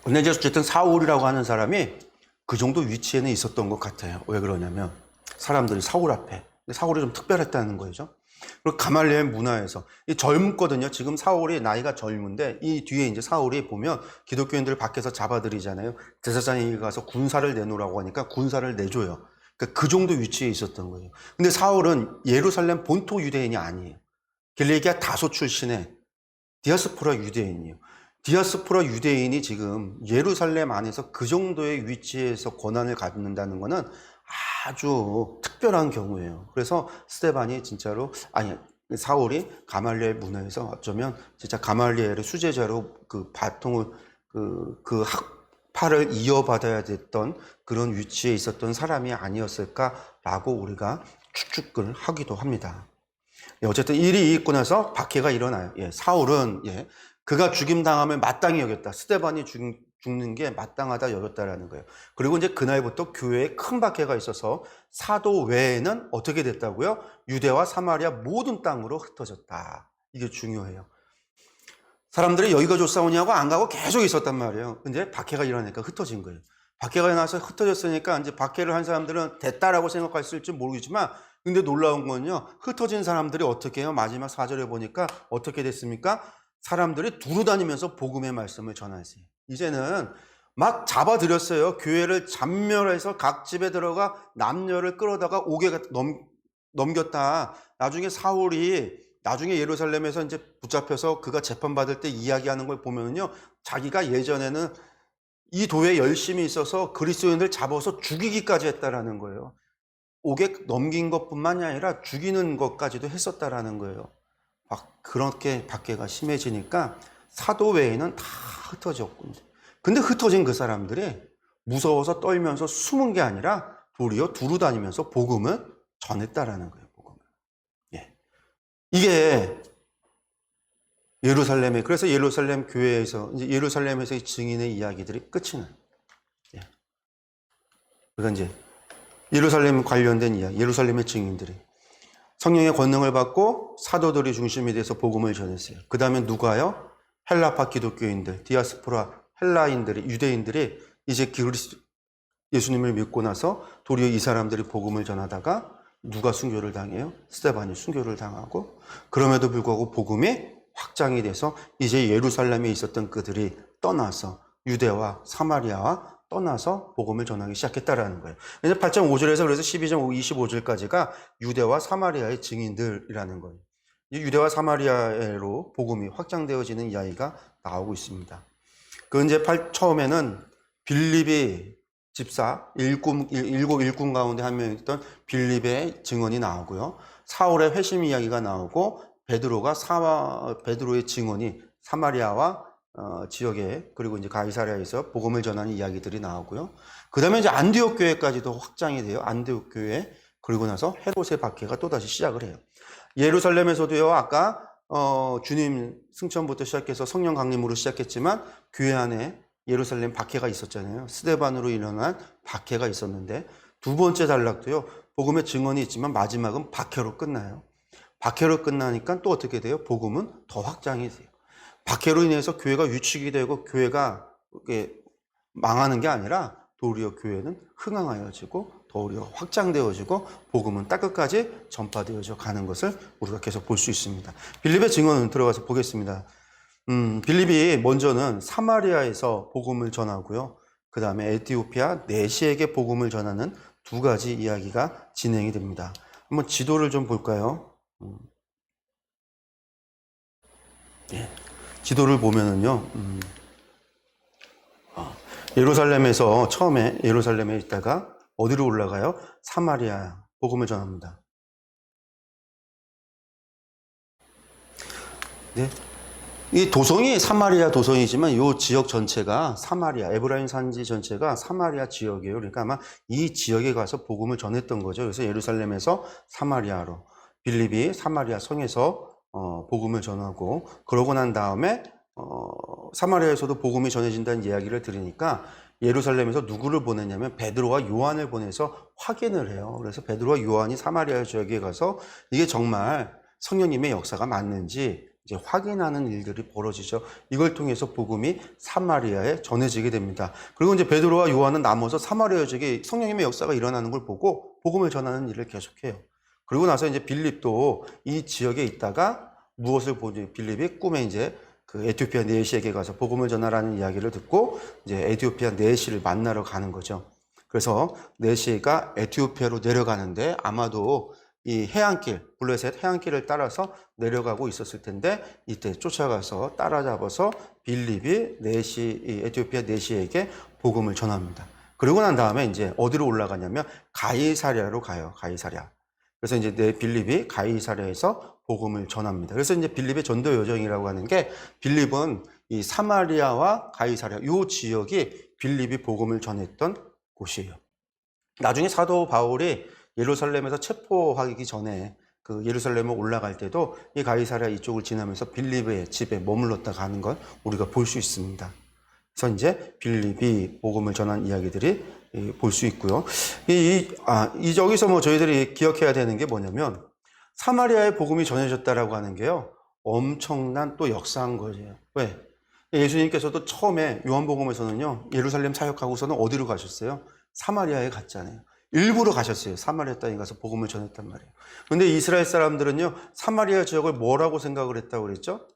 근데 이제 어쨌든 사울이라고 하는 사람이 그 정도 위치에는 있었던 것 같아요. 왜 그러냐면 사람들이 사울 앞에. 사울이 좀 특별했다는 거죠. 그리고 가말리엘 문화에서 젊거든요. 지금 사울이 나이가 젊은데 이 뒤에 이제 사울이 보면 기독교인들 밖에서 잡아들이잖아요. 제사장에게 가서 군사를 내놓으라고 하니까 군사를 내줘요. 그러니까 그 정도 위치에 있었던 거예요. 근데 사울은 예루살렘 본토 유대인이 아니에요. 길리기아 다소 출신의 디아스포라 유대인이에요. 디아스포라 유대인이 지금 예루살렘 안에서 그 정도의 위치에서 권한을 갖는다는 것은 아주 특별한 경우예요. 그래서 스데반이 진짜로 사울이 가말리엘 문화에서 어쩌면 진짜 가말리엘의 수제자로 그 바통을 그 학파를 이어받아야 됐던 그런 위치에 있었던 사람이 아니었을까라고 우리가 추측을 하기도 합니다. 어쨌든 일이 있고 나서 박해가 일어나요. 사울은 그가 죽임당하면 마땅히 여겼다. 스데반이 죽는 게 마땅하다 여겼다라는 거예요. 그리고 이제 그날부터 교회에 큰 박해가 있어서 사도 외에는 어떻게 됐다고요? 유대와 사마리아 모든 땅으로 흩어졌다. 이게 중요해요. 사람들이 여기가 좋사오냐고 안 가고 계속 있었단 말이에요. 근데 박해가 일어나니까 흩어진 거예요. 박해가 일어나서 흩어졌으니까 이제 박해를 한 사람들은 됐다라고 생각했을지 모르겠지만 근데 놀라운 건요. 흩어진 사람들이 어떻게 해요? 마지막 4절에 보니까 어떻게 됐습니까? 사람들이 두루 다니면서 복음의 말씀을 전하세요. 이제는 막 잡아들였어요. 교회를 잔멸해서 각 집에 들어가 남녀를 끌어다가 옥에 넘겼다. 나중에 사울이 나중에 예루살렘에서 이제 붙잡혀서 그가 재판받을 때 이야기하는 걸 보면요. 자기가 예전에는 이 도에 열심히 있어서 그리스도인들 잡아서 죽이기까지 했다라는 거예요. 옥에 넘긴 것뿐만이 아니라 죽이는 것까지도 했었다라는 거예요. 그렇게 박해가 심해지니까 사도 외에는 다 흩어졌고, 근데 흩어진 그 사람들이 무서워서 떨면서 숨은 게 아니라 도리어 두루 다니면서 복음을 전했다라는 거예요. 복음을. 이게 예루살렘에 그래서 예루살렘 교회에서 이제 예루살렘에서의 증인의 이야기들이 끝이 나요. 그러니까 이제 예루살렘 관련된 이야기, 예루살렘의 증인들이 성령의 권능을 받고 사도들이 중심이 돼서 복음을 전했어요. 그 다음에 누가요? 헬라파 기독교인들, 디아스포라 헬라인들이, 유대인들이 이제 예수님을 믿고 나서 도리어 이 사람들이 복음을 전하다가 누가 순교를 당해요? 스데반이 순교를 당하고 그럼에도 불구하고 복음이 확장이 돼서 이제 예루살렘에 있었던 그들이 떠나서 유대와 사마리아와 떠나서 복음을 전하기 시작했다라는 거예요. 8장 5절에서 그래서 12장 25절까지가 유대와 사마리아의 증인들이라는 거예요. 유대와 사마리아로 복음이 확장되어지는 이야기가 나오고 있습니다. 그 이제 처음에는 빌립이 집사 일곱 일꾼 가운데 한 명이었던 빌립의 증언이 나오고요. 사울의 회심 이야기가 나오고 베드로의 증언이 사마리아와 지역에 그리고 이제 가이사랴에서 복음을 전하는 이야기들이 나오고요. 그 다음에 이제 안디옥 교회까지도 확장이 돼요. 안디옥 교회. 그리고 나서 헤롯의 박해가 또다시 시작을 해요. 예루살렘에서도요, 아까 주님 승천부터 시작해서 성령 강림으로 시작했지만 교회 안에 예루살렘 박해가 있었잖아요. 스데반으로 일어난 박해가 있었는데 두 번째 단락도요. 복음의 증언이 있지만 마지막은 박해로 끝나요. 박해로 끝나니까 또 어떻게 돼요? 복음은 더 확장이 돼요. 박해로 인해서 교회가 위축이 되고 교회가 망하는 게 아니라 도리어 교회는 흥황하여지고 도리어 확장되어지고 복음은 땅끝까지 전파되어져 가는 것을 우리가 계속 볼 수 있습니다. 빌립의 증언을 들어가서 보겠습니다. 빌립이 먼저는 사마리아에서 복음을 전하고요. 그 다음에 에티오피아 내시에게 복음을 전하는 두 가지 이야기가 진행이 됩니다. 한번 지도를 좀 볼까요? 예. 지도를 보면은요, 예루살렘에서 처음에 예루살렘에 있다가 어디로 올라가요? 사마리아 복음을 전합니다. 네. 이 도성이 사마리아 도성이지만 이 지역 전체가 사마리아, 에브라임 산지 전체가 사마리아 지역이에요. 그러니까 아마 이 지역에 가서 복음을 전했던 거죠. 그래서 예루살렘에서 사마리아로 빌립이 사마리아 성에서 복음을 전하고 그러고 난 다음에 사마리아에서도 복음이 전해진다는 이야기를 들으니까 예루살렘에서 누구를 보냈냐면 베드로와 요한을 보내서 확인을 해요. 그래서 베드로와 요한이 사마리아 지역에 가서 이게 정말 성령님의 역사가 맞는지 이제 확인하는 일들이 벌어지죠. 이걸 통해서 복음이 사마리아에 전해지게 됩니다. 그리고 이제 베드로와 요한은 남아서 사마리아 지역에 성령님의 역사가 일어나는 걸 보고 복음을 전하는 일을 계속해요. 그리고 나서 이제 빌립도 이 지역에 있다가 무엇을 보니 빌립이 꿈에 이제 그 에티오피아 네시에게 가서 복음을 전하라는 이야기를 듣고 이제 에티오피아 네시를 만나러 가는 거죠. 그래서 네시가 에티오피아로 내려가는데 아마도 이 해안길, 블레셋 해안길을 따라서 내려가고 있었을 텐데 이때 쫓아가서 따라잡아서 빌립이 에티오피아 네시에게 복음을 전합니다. 그리고 난 다음에 이제 어디로 올라가냐면 가이사랴로 가요. 가이사랴. 그래서 이제 빌립이 가이사랴에서 복음을 전합니다. 그래서 이제 빌립의 전도 여정이라고 하는 게 빌립은 이 사마리아와 가이사랴 이 지역이 빌립이 복음을 전했던 곳이에요. 나중에 사도 바울이 예루살렘에서 체포하기 전에 그 예루살렘에 올라갈 때도 이 가이사랴 이쪽을 지나면서 빌립의 집에 머물렀다 가는 걸 우리가 볼 수 있습니다. 그래서 이제 빌립이 복음을 전한 이야기들이 볼 수 있고요. 여기서 뭐 저희들이 기억해야 되는 게 뭐냐면 사마리아의 복음이 전해졌다라고 하는 게요. 엄청난 또 역사한 거예요. 왜? 예수님께서도 처음에 요한복음에서는요. 예루살렘 사역하고서는 어디로 가셨어요? 사마리아에 갔잖아요. 일부러 가셨어요. 사마리아 땅에 가서 복음을 전했단 말이에요. 근데 이스라엘 사람들은요. 사마리아 지역을 뭐라고 생각을 했다고 그랬죠?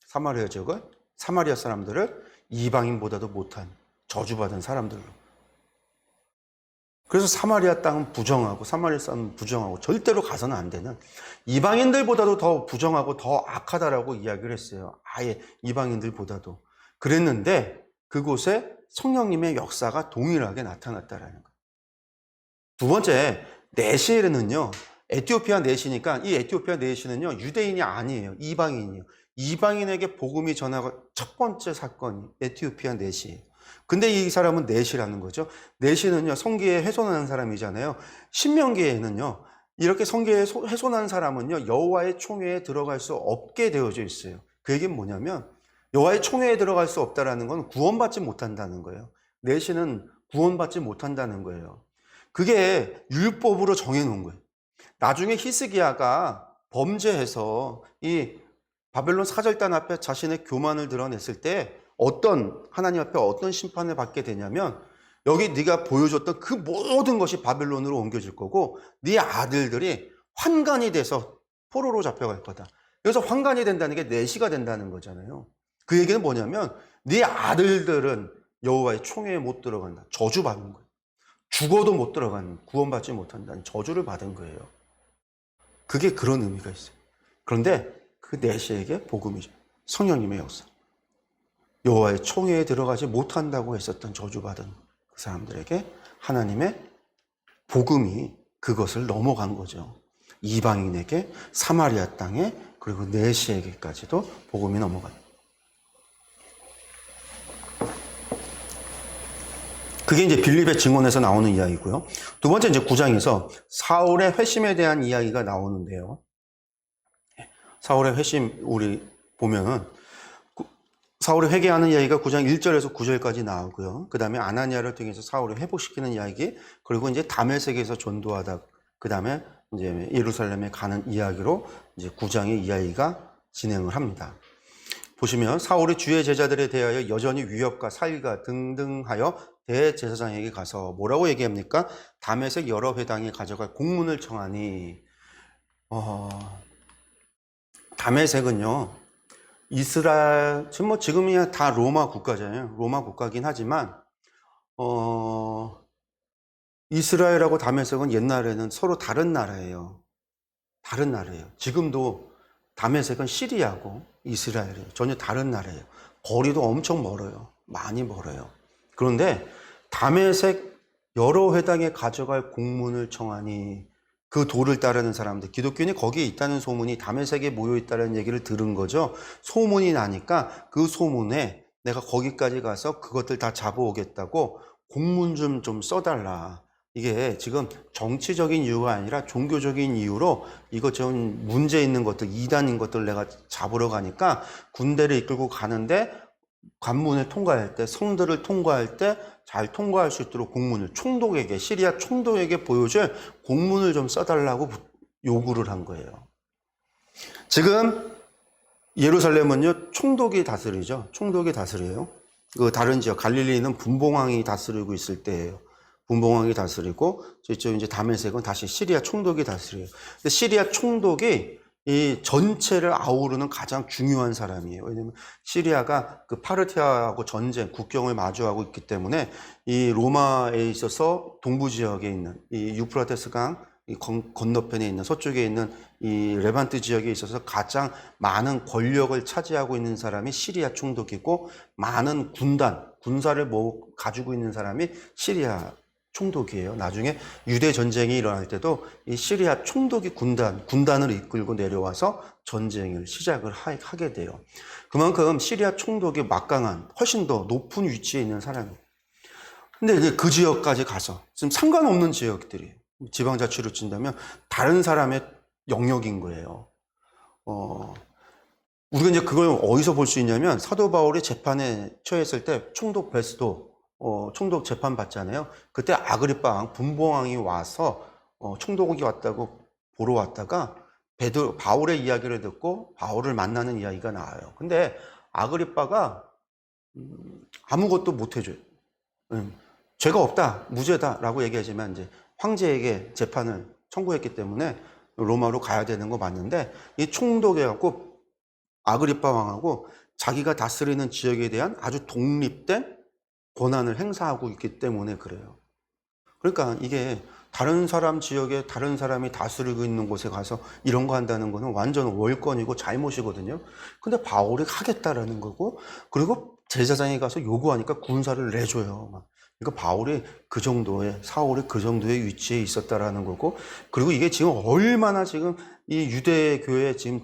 사마리아 지역을? 사마리아 사람들을 이방인보다도 못한 저주받은 사람들로. 그래서 사마리아 땅은 부정하고 사마리아 사람은 부정하고 절대로 가서는 안 되는 이방인들보다도 더 부정하고 더 악하다라고 이야기를 했어요. 아예 이방인들보다도. 그랬는데 그곳에 성령님의 역사가 동일하게 나타났다라는 거예요. 두 번째, 네시에는요. 에티오피아 내시니까 이 에티오피아 내시는요. 유대인이 아니에요. 이방인이에요. 이방인에게 복음이 전하고 첫 번째 사건이 에티오피아 내시예요. 근데 이 사람은 넷이라는 거죠. 넷이는요, 성기에 훼손하는 사람이잖아요. 신명기에는요, 이렇게 성기에 훼손한 사람은요, 여호와의 총회에 들어갈 수 없게 되어져 있어요. 그 얘기는 뭐냐면, 여호와의 총회에 들어갈 수 없다라는 건 구원받지 못한다는 거예요. 넷이는 구원받지 못한다는 거예요. 그게 율법으로 정해놓은 거예요. 나중에 히스기야가 범죄해서 이 바벨론 사절단 앞에 자신의 교만을 드러냈을 때 하나님 앞에 어떤 심판을 받게 되냐면 여기 네가 보여줬던 그 모든 것이 바벨론으로 옮겨질 거고 네 아들들이 환관이 돼서 포로로 잡혀갈 거다. 여기서 환관이 된다는 게 내시가 된다는 거잖아요. 그 얘기는 뭐냐면 네 아들들은 여호와의 총회에 못 들어간다. 저주받는 거예요. 죽어도 못 들어가는, 구원받지 못한다는 저주를 받은 거예요. 그게 그런 의미가 있어요. 그런데 그 내시에게 복음이죠. 성령님의 역사. 여호와의 총회에 들어가지 못한다고 했었던 저주받은 그 사람들에게 하나님의 복음이 그것을 넘어간 거죠. 이방인에게, 사마리아 땅에, 그리고 내시에게까지도 복음이 넘어가요. 그게 이제 빌립의 증언에서 나오는 이야기고요. 두 번째 이제 9장에서 사울의 회심에 대한 이야기가 나오는데요. 사울의 회심 우리 보면은 사울이 회개하는 이야기가 9장 1절에서 9절까지 나오고요. 그 다음에 아나니아를 통해서 사울을 회복시키는 이야기, 그리고 이제 다메섹에서 전도하다 그 다음에 이제 예루살렘에 가는 이야기로 이제 9장의 이야기가 진행을 합니다. 보시면 사울이 주의 제자들에 대하여 여전히 위협과 살기가 등등하여 대제사장에게 가서 뭐라고 얘기합니까? 다메섹 여러 회당에 가져갈 공문을 청하니, 다메섹은요, 이스라엘, 지금이야 다 로마 국가잖아요. 로마 국가긴 하지만, 이스라엘하고 다메섹은 옛날에는 서로 다른 나라예요. 다른 나라예요. 지금도 다메섹은 시리아고 이스라엘이에요. 전혀 다른 나라예요. 거리도 엄청 멀어요. 많이 멀어요. 그런데 다메섹 여러 회당에 가져갈 공문을 청하니 그 도를 따르는 사람들, 기독교인이 거기에 있다는 소문이 다메섹에 모여 있다는 얘기를 들은 거죠. 소문이 나니까 그 소문에 내가 거기까지 가서 그것들 다 잡아오겠다고 공문 좀 써달라. 이게 지금 정치적인 이유가 아니라 종교적인 이유로 이것 좀 문제 있는 것들, 이단인 것들 내가 잡으러 가니까 군대를 이끌고 가는데 관문을 통과할 때, 성들을 통과할 때 잘 통과할 수 있도록 공문을 총독에게, 시리아 총독에게 보여줄 공문을 좀 써달라고 요구를 한 거예요. 지금 예루살렘은요, 총독이 다스리죠. 총독이 다스려요. 그 다른 지역, 갈릴리는 분봉왕이 다스리고 있을 때예요. 분봉왕이 다스리고, 저쪽 이제 다메섹은 다시 시리아 총독이 다스려요. 근데 시리아 총독이 이 전체를 아우르는 가장 중요한 사람이에요. 왜냐면 시리아가 그 파르티아하고 전쟁, 국경을 마주하고 있기 때문에 이 로마에 있어서 동부 지역에 있는 이 유프라테스 강 이 건너편에 있는 서쪽에 있는 이 레반트 지역에 있어서 가장 많은 권력을 차지하고 있는 사람이 시리아 총독이고, 많은 군사를 가지고 있는 사람이 시리아 총독이에요. 나중에 유대 전쟁이 일어날 때도 이 시리아 총독이 군단을 이끌고 내려와서 전쟁을 시작을 하게 돼요. 그만큼 시리아 총독이 막강한, 훨씬 더 높은 위치에 있는 사람이에요. 근데 이제 그 지역까지 가서, 지금 상관없는 지역들이에요. 지방자치로 친다면 다른 사람의 영역인 거예요. 우리가 이제 그걸 어디서 볼 수 있냐면, 사도 바울이 재판에 처했을 때 총독 베스도 총독 재판 받잖아요. 그때 아그리파 왕, 분봉왕이 와서 총독이 왔다고 보러 왔다가 바울의 이야기를 듣고 바울을 만나는 이야기가 나와요. 근데 아그리파가 아무것도 못 해줘요. 죄가 없다, 무죄다라고 얘기하지만 이제 황제에게 재판을 청구했기 때문에 로마로 가야 되는 거 맞는데, 이 총독에 갖고 아그리파 왕하고 자기가 다스리는 지역에 대한 아주 독립된 권한을 행사하고 있기 때문에 그래요. 그러니까 이게 다른 사람 지역에 다른 사람이 다스리고 있는 곳에 가서 이런 거 한다는 거는 완전 월권이고 잘못이거든요. 근데 바울이 하겠다라는 거고, 그리고 제사장에 가서 요구하니까 군사를 내줘요. 그러니까 사울이 그 정도의 위치에 있었다라는 거고, 그리고 이게 지금 얼마나 지금 이 유대교에 지금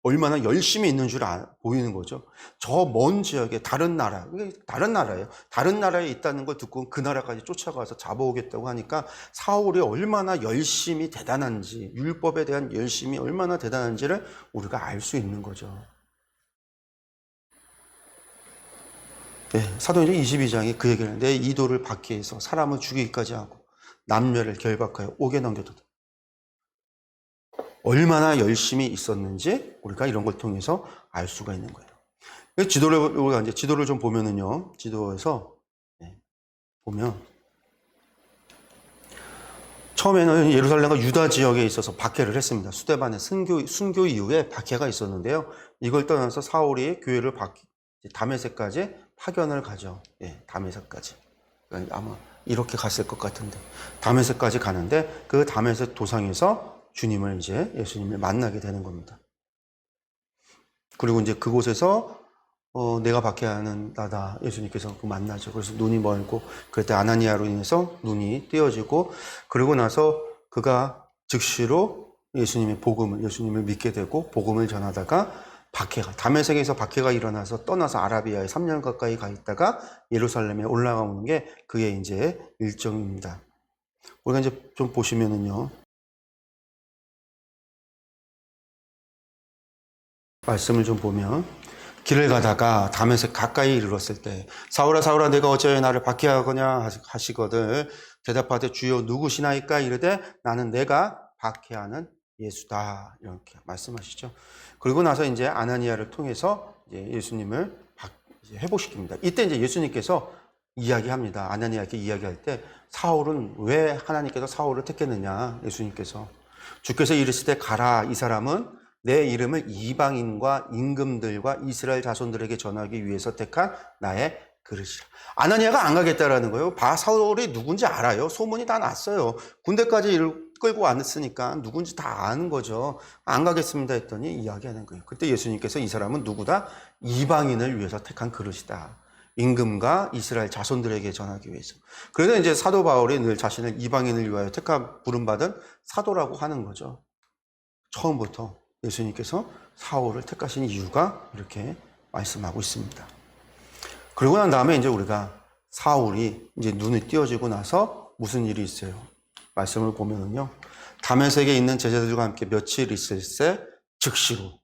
얼마나 열심히 있는 줄 보이는 거죠. 저 먼 지역에 다른 나라예요. 다른 나라에 있다는 걸 듣고 그 나라까지 쫓아가서 잡아오겠다고 하니까 사울이 얼마나 열심히 대단한지, 율법에 대한 열심이 얼마나 대단한지를 우리가 알 수 있는 거죠. 네, 사도행전 22장이 그 얘기를, 내 이도를 받기 위해서 사람을 죽이기까지 하고 남녀를 결박하여 옥에 넘겨두다. 얼마나 열심히 있었는지 우리가 이런 걸 통해서 알 수가 있는 거예요. 우리가 이제 지도를 좀 보면은요, 지도에서 보면 처음에는 예루살렘과 유다 지역에 있어서 박해를 했습니다. 스데반의 순교 이후에 박해가 있었는데요. 이걸 떠나서 사울이 교회를 다메섹까지 파견을 가죠. 다메섹까지. 아마 이렇게 갔을 것 같은데, 다메섹까지 가는데 그 다메섹 도상에서 예수님을 만나게 되는 겁니다. 그리고 이제 그곳에서 내가 박해하는 나다, 예수님께서 만나죠. 그래서 눈이 멀고, 그때 아나니아로 인해서 눈이 띄어지고, 그리고 나서 그가 즉시로 예수님을 믿게 되고 복음을 전하다가 다메섹에서 박해가 일어나서 떠나서 아라비아에 3년 가까이 가 있다가 예루살렘에 올라가는 게 그의 이제 일정입니다. 우리가 이제 좀 보시면은요, 말씀을 좀 보면, 길을 가다가 다메섹 가까이 이르렀을 때 사울아 사울아 내가 어찌하여 나를 박해하거냐 하시거든 대답하되 주여 누구시나이까? 이르되 나는 내가 박해하는 예수다. 이렇게 말씀하시죠. 그리고 나서 이제 아나니아를 통해서 이제 예수님을 회복시킵니다. 이때 이제 예수님께서 이야기합니다. 아나니아에게 이야기할 때 사울은 왜 하나님께서 사울을 택했느냐? 예수님께서 주께서 이르시되 가라. 이 사람은 내 이름을 이방인과 임금들과 이스라엘 자손들에게 전하기 위해서 택한 나의 그릇이라. 아나니아가 안 가겠다라는 거예요. 사울이 누군지 알아요. 소문이 다 났어요. 군대까지 끌고 왔으니까 누군지 다 아는 거죠. 안 가겠습니다 했더니 이야기하는 거예요. 그때 예수님께서 이 사람은 누구다? 이방인을 위해서 택한 그릇이다. 임금과 이스라엘 자손들에게 전하기 위해서. 그래서 이제 사도 바울이 늘 자신을 이방인을 위하여 택한 부름받은 사도라고 하는 거죠. 처음부터 예수님께서 사울을 택하신 이유가 이렇게 말씀하고 있습니다. 그러고 난 다음에 이제 우리가 사울이 이제 눈이 띄어지고 나서 무슨 일이 있어요? 말씀을 보면은요. 다메섹에 있는 제자들과 함께 며칠 있을 새 즉시로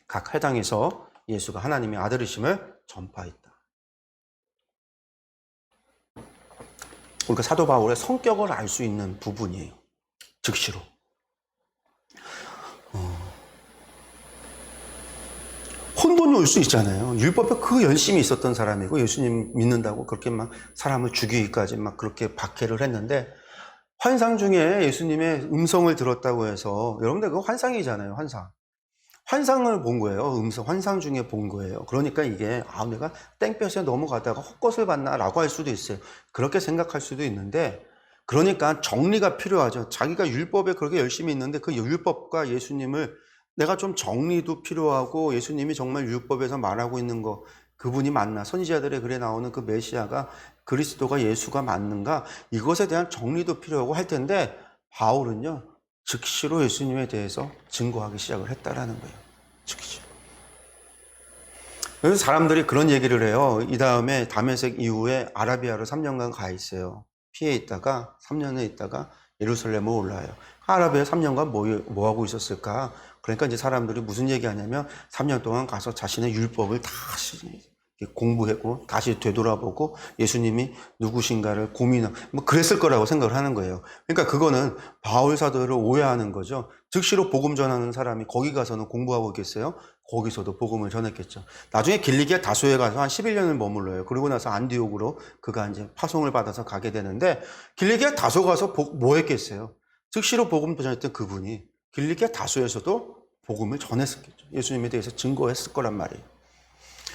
각 회당에서 예수가 하나님의 아들이심을 전파했다. 그러니까 사도 바울의 성격을 알 수 있는 부분이에요. 즉시로. 혼돈이 올 수 있잖아요. 율법에 그 열심히 있었던 사람이고 예수님 믿는다고 그렇게 막 사람을 죽이기까지 막 그렇게 박해를 했는데 환상 중에 예수님의 음성을 들었다고 해서 여러분들 그거 환상이잖아요. 환상을 본 거예요. 환상 중에 본 거예요. 그러니까 이게 내가 땡볕에 넘어가다가 헛것을 봤나라고 할 수도 있어요. 그렇게 생각할 수도 있는데 그러니까 정리가 필요하죠. 자기가 율법에 그렇게 열심히 있는데 그 율법과 예수님을 내가 좀 정리도 필요하고 예수님이 정말 율법에서 말하고 있는 거 그분이 맞나? 선지자들의 글에 나오는 그 메시아가 그리스도가 예수가 맞는가? 이것에 대한 정리도 필요하고 할 텐데 바울은요. 즉시로 예수님에 대해서 증거하기 시작을 했다라는 거예요. 즉시. 그래서 사람들이 그런 얘기를 해요. 이 다음에 다메섹 이후에 아라비아로 3년간 가 있어요. 피해 있다가 3년에 있다가 예루살렘으로 올라와요. 아라비아 3년간 뭐 하고 있었을까? 그러니까 이제 사람들이 무슨 얘기하냐면 3년 동안 가서 자신의 율법을 다시 공부했고 다시 되돌아보고 예수님이 누구신가를 고민하고 뭐 그랬을 거라고 생각을 하는 거예요. 그러니까 그거는 바울 사도를 오해하는 거죠. 즉시로 복음 전하는 사람이 거기 가서는 공부하고 있겠어요? 거기서도 복음을 전했겠죠. 나중에 길리기아 다소에 가서 한 11년을 머물러요. 그리고 나서 안디옥으로 그가 이제 파송을 받아서 가게 되는데 길리기아 다소 가서 뭐 했겠어요? 즉시로 복음 전했던 그분이 길리기아 다소에서도 복음을 전했었겠죠. 예수님에 대해서 증거했을 거란 말이에요.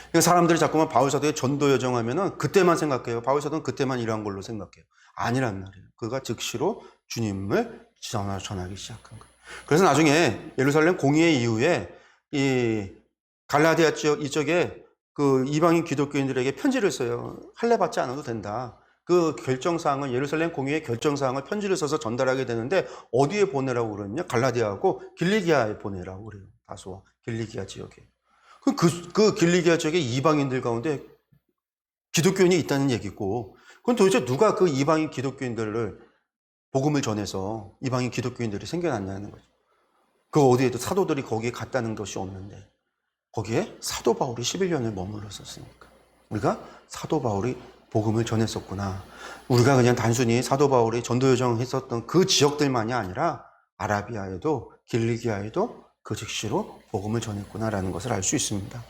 그러니까 사람들이 자꾸만 바울 사도의 전도 여정하면은 그때만 생각해요. 바울 사도는 그때만 일한 걸로 생각해요. 아니란 말이에요. 그가 즉시로 주님을 전하기 시작한 거예요. 그래서 나중에 예루살렘 공의회 이후에 이 갈라디아 지역 이쪽에 그 이방인 기독교인들에게 편지를 써요. 할례 받지 않아도 된다. 그 결정사항을 예루살렘 공의회 결정사항을 편지를 써서 전달하게 되는데 어디에 보내라고 그러냐? 갈라디아하고 길리기아에 보내라고 그래요. 다소와 길리기아 지역에. 그 길리기아 지역의 이방인들 가운데 기독교인이 있다는 얘기고, 그건 도대체 누가 그 이방인 기독교인들을 복음을 전해서 이방인 기독교인들이 생겨났냐는 거죠. 그 어디에도 사도들이 거기에 갔다는 것이 없는데 거기에 사도 바울이 11년을 머물렀었으니까 우리가 사도 바울이 복음을 전했었구나. 우리가 그냥 단순히 사도 바울이 전도 여정을 했었던 그 지역들만이 아니라 아라비아에도 길리기아에도 그 즉시로 복음을 전했구나라는 것을 알 수 있습니다.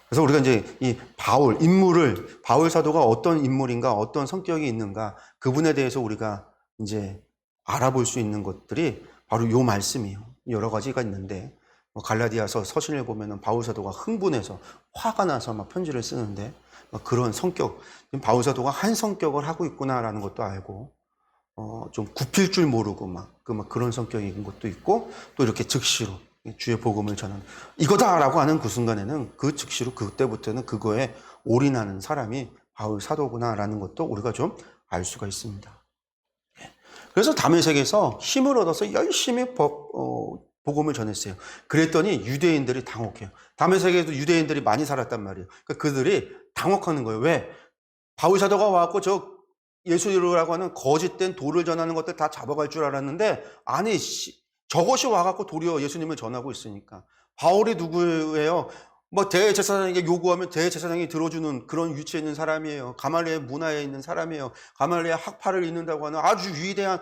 그래서 우리가 이제 이 바울 사도가 어떤 인물인가, 어떤 성격이 있는가, 그분에 대해서 우리가 이제 알아볼 수 있는 것들이 바로 이 말씀이에요. 여러 가지가 있는데, 갈라디아서 서신을 보면은 바울 사도가 흥분해서 화가 나서 막 편지를 쓰는데, 그런 성격, 바울 사도가 한 성격을 하고 있구나라는 것도 알고, 좀 굽힐 줄 모르고 그런 성격인 것도 있고, 또 이렇게 즉시로 주의 복음을 전하는 이거다라고 하는 그 순간에는 그 즉시로 그때부터는 그거에 올인하는 사람이 바울 사도구나라는 것도 우리가 좀 알 수가 있습니다. 그래서 다메섹에서 힘을 얻어서 열심히 복음을 전했어요. 그랬더니 유대인들이 당혹해요. 다메섹에도 유대인들이 많이 살았단 말이에요. 그러니까 그들이 당혹하는 거예요. 왜? 바울 사도가 와갖고 예수라고 하는 거짓된 도를 전하는 것들 다 잡아갈 줄 알았는데 아니 저것이 와갖고 도리어 예수님을 전하고 있으니까. 바울이 누구예요? 뭐 대제사장에게 요구하면 대제사장이 들어주는 그런 위치에 있는 사람이에요. 가말리엘 문화에 있는 사람이에요. 가말리엘 학파를 잇는다고 하는 아주 위대한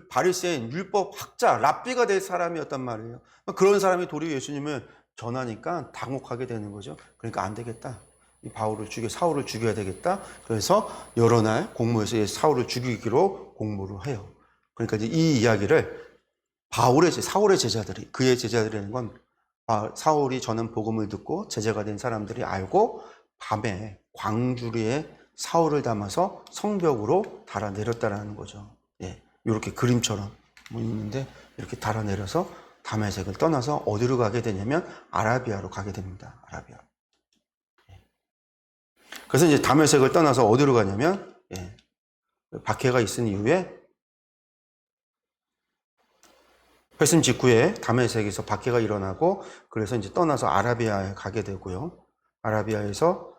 바리새인 율법 학자 랍비가 될 사람이었단 말이에요. 그런 사람이 도리어 예수님을 전하니까 당혹하게 되는 거죠. 그러니까 안 되겠다. 이 사울을 죽여야 되겠다. 그래서 여러 날 공모해서 사울을 죽이기로 공모를 해요. 그러니까 이제 이 이야기를 사울의 제자들이, 그의 제자들이라는 건 사울이 전한 복음을 듣고 제자가 된 사람들이 알고 밤에 광주리에 사울을 담아서 성벽으로 달아내렸다라는 거죠. 예, 이렇게 그림처럼 있는데 이렇게 달아내려서 다메섹을 떠나서 어디로 가게 되냐면 아라비아로 가게 됩니다. 아라비아. 그래서 이제 다메섹을 떠나서 어디로 가냐면 박해가 있은 이후에 회심 직후에 다메섹에서 박해가 일어나고 그래서 이제 떠나서 아라비아에 가게 되고요. 아라비아에서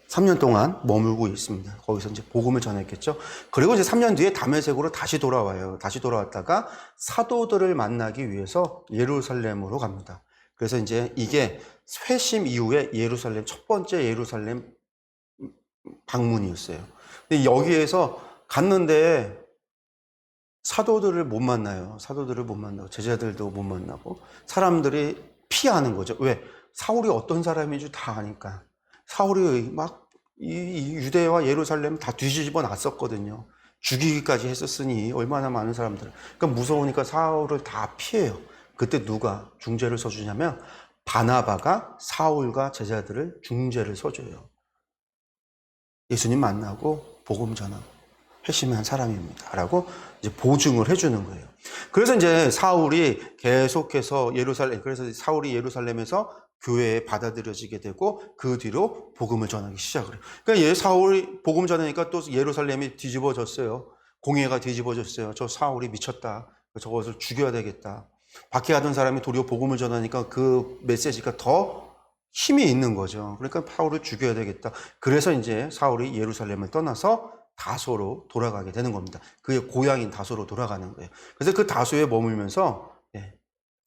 3년 동안 머물고 있습니다. 거기서 이제 복음을 전했겠죠. 그리고 이제 3년 뒤에 다메섹으로 다시 돌아와요. 다시 돌아왔다가 사도들을 만나기 위해서 예루살렘으로 갑니다. 그래서 이제 이게 회심 이후에 첫 번째 예루살렘 방문이었어요. 근데 여기에서 갔는데 사도들을 못 만나요. 사도들을 못 만나고 제자들도 못 만나고 사람들이 피하는 거죠. 왜? 사울이 어떤 사람인 줄 다 아니까. 사울이 막 이 유대와 예루살렘 다 뒤집어 놨었거든요. 죽이기까지 했었으니 얼마나 많은 사람들. 그러니까 무서우니까 사울을 다 피해요. 그때 누가 중재를 서주냐면 바나바가 사울과 제자들을 중재를 서줘요. 예수님 만나고 복음 전하고 회심한 사람입니다. 라고 이제 보증을 해주는 거예요. 그래서 이제 사울이 계속해서 그래서 사울이 예루살렘에서 교회에 받아들여지게 되고 그 뒤로 복음을 전하기 시작을 해요. 그러니까 사울이 복음 전하니까 또 예루살렘이 뒤집어졌어요. 공회가 뒤집어졌어요. 저 사울이 미쳤다. 저것을 죽여야 되겠다. 박해하던 사람이 도리어 복음을 전하니까 그 메시지가 더 힘이 있는 거죠. 그러니까 사울을 죽여야 되겠다. 그래서 이제 사울이 예루살렘을 떠나서 다소로 돌아가게 되는 겁니다. 그의 고향인 다소로 돌아가는 거예요. 그래서 그 다소에 머물면서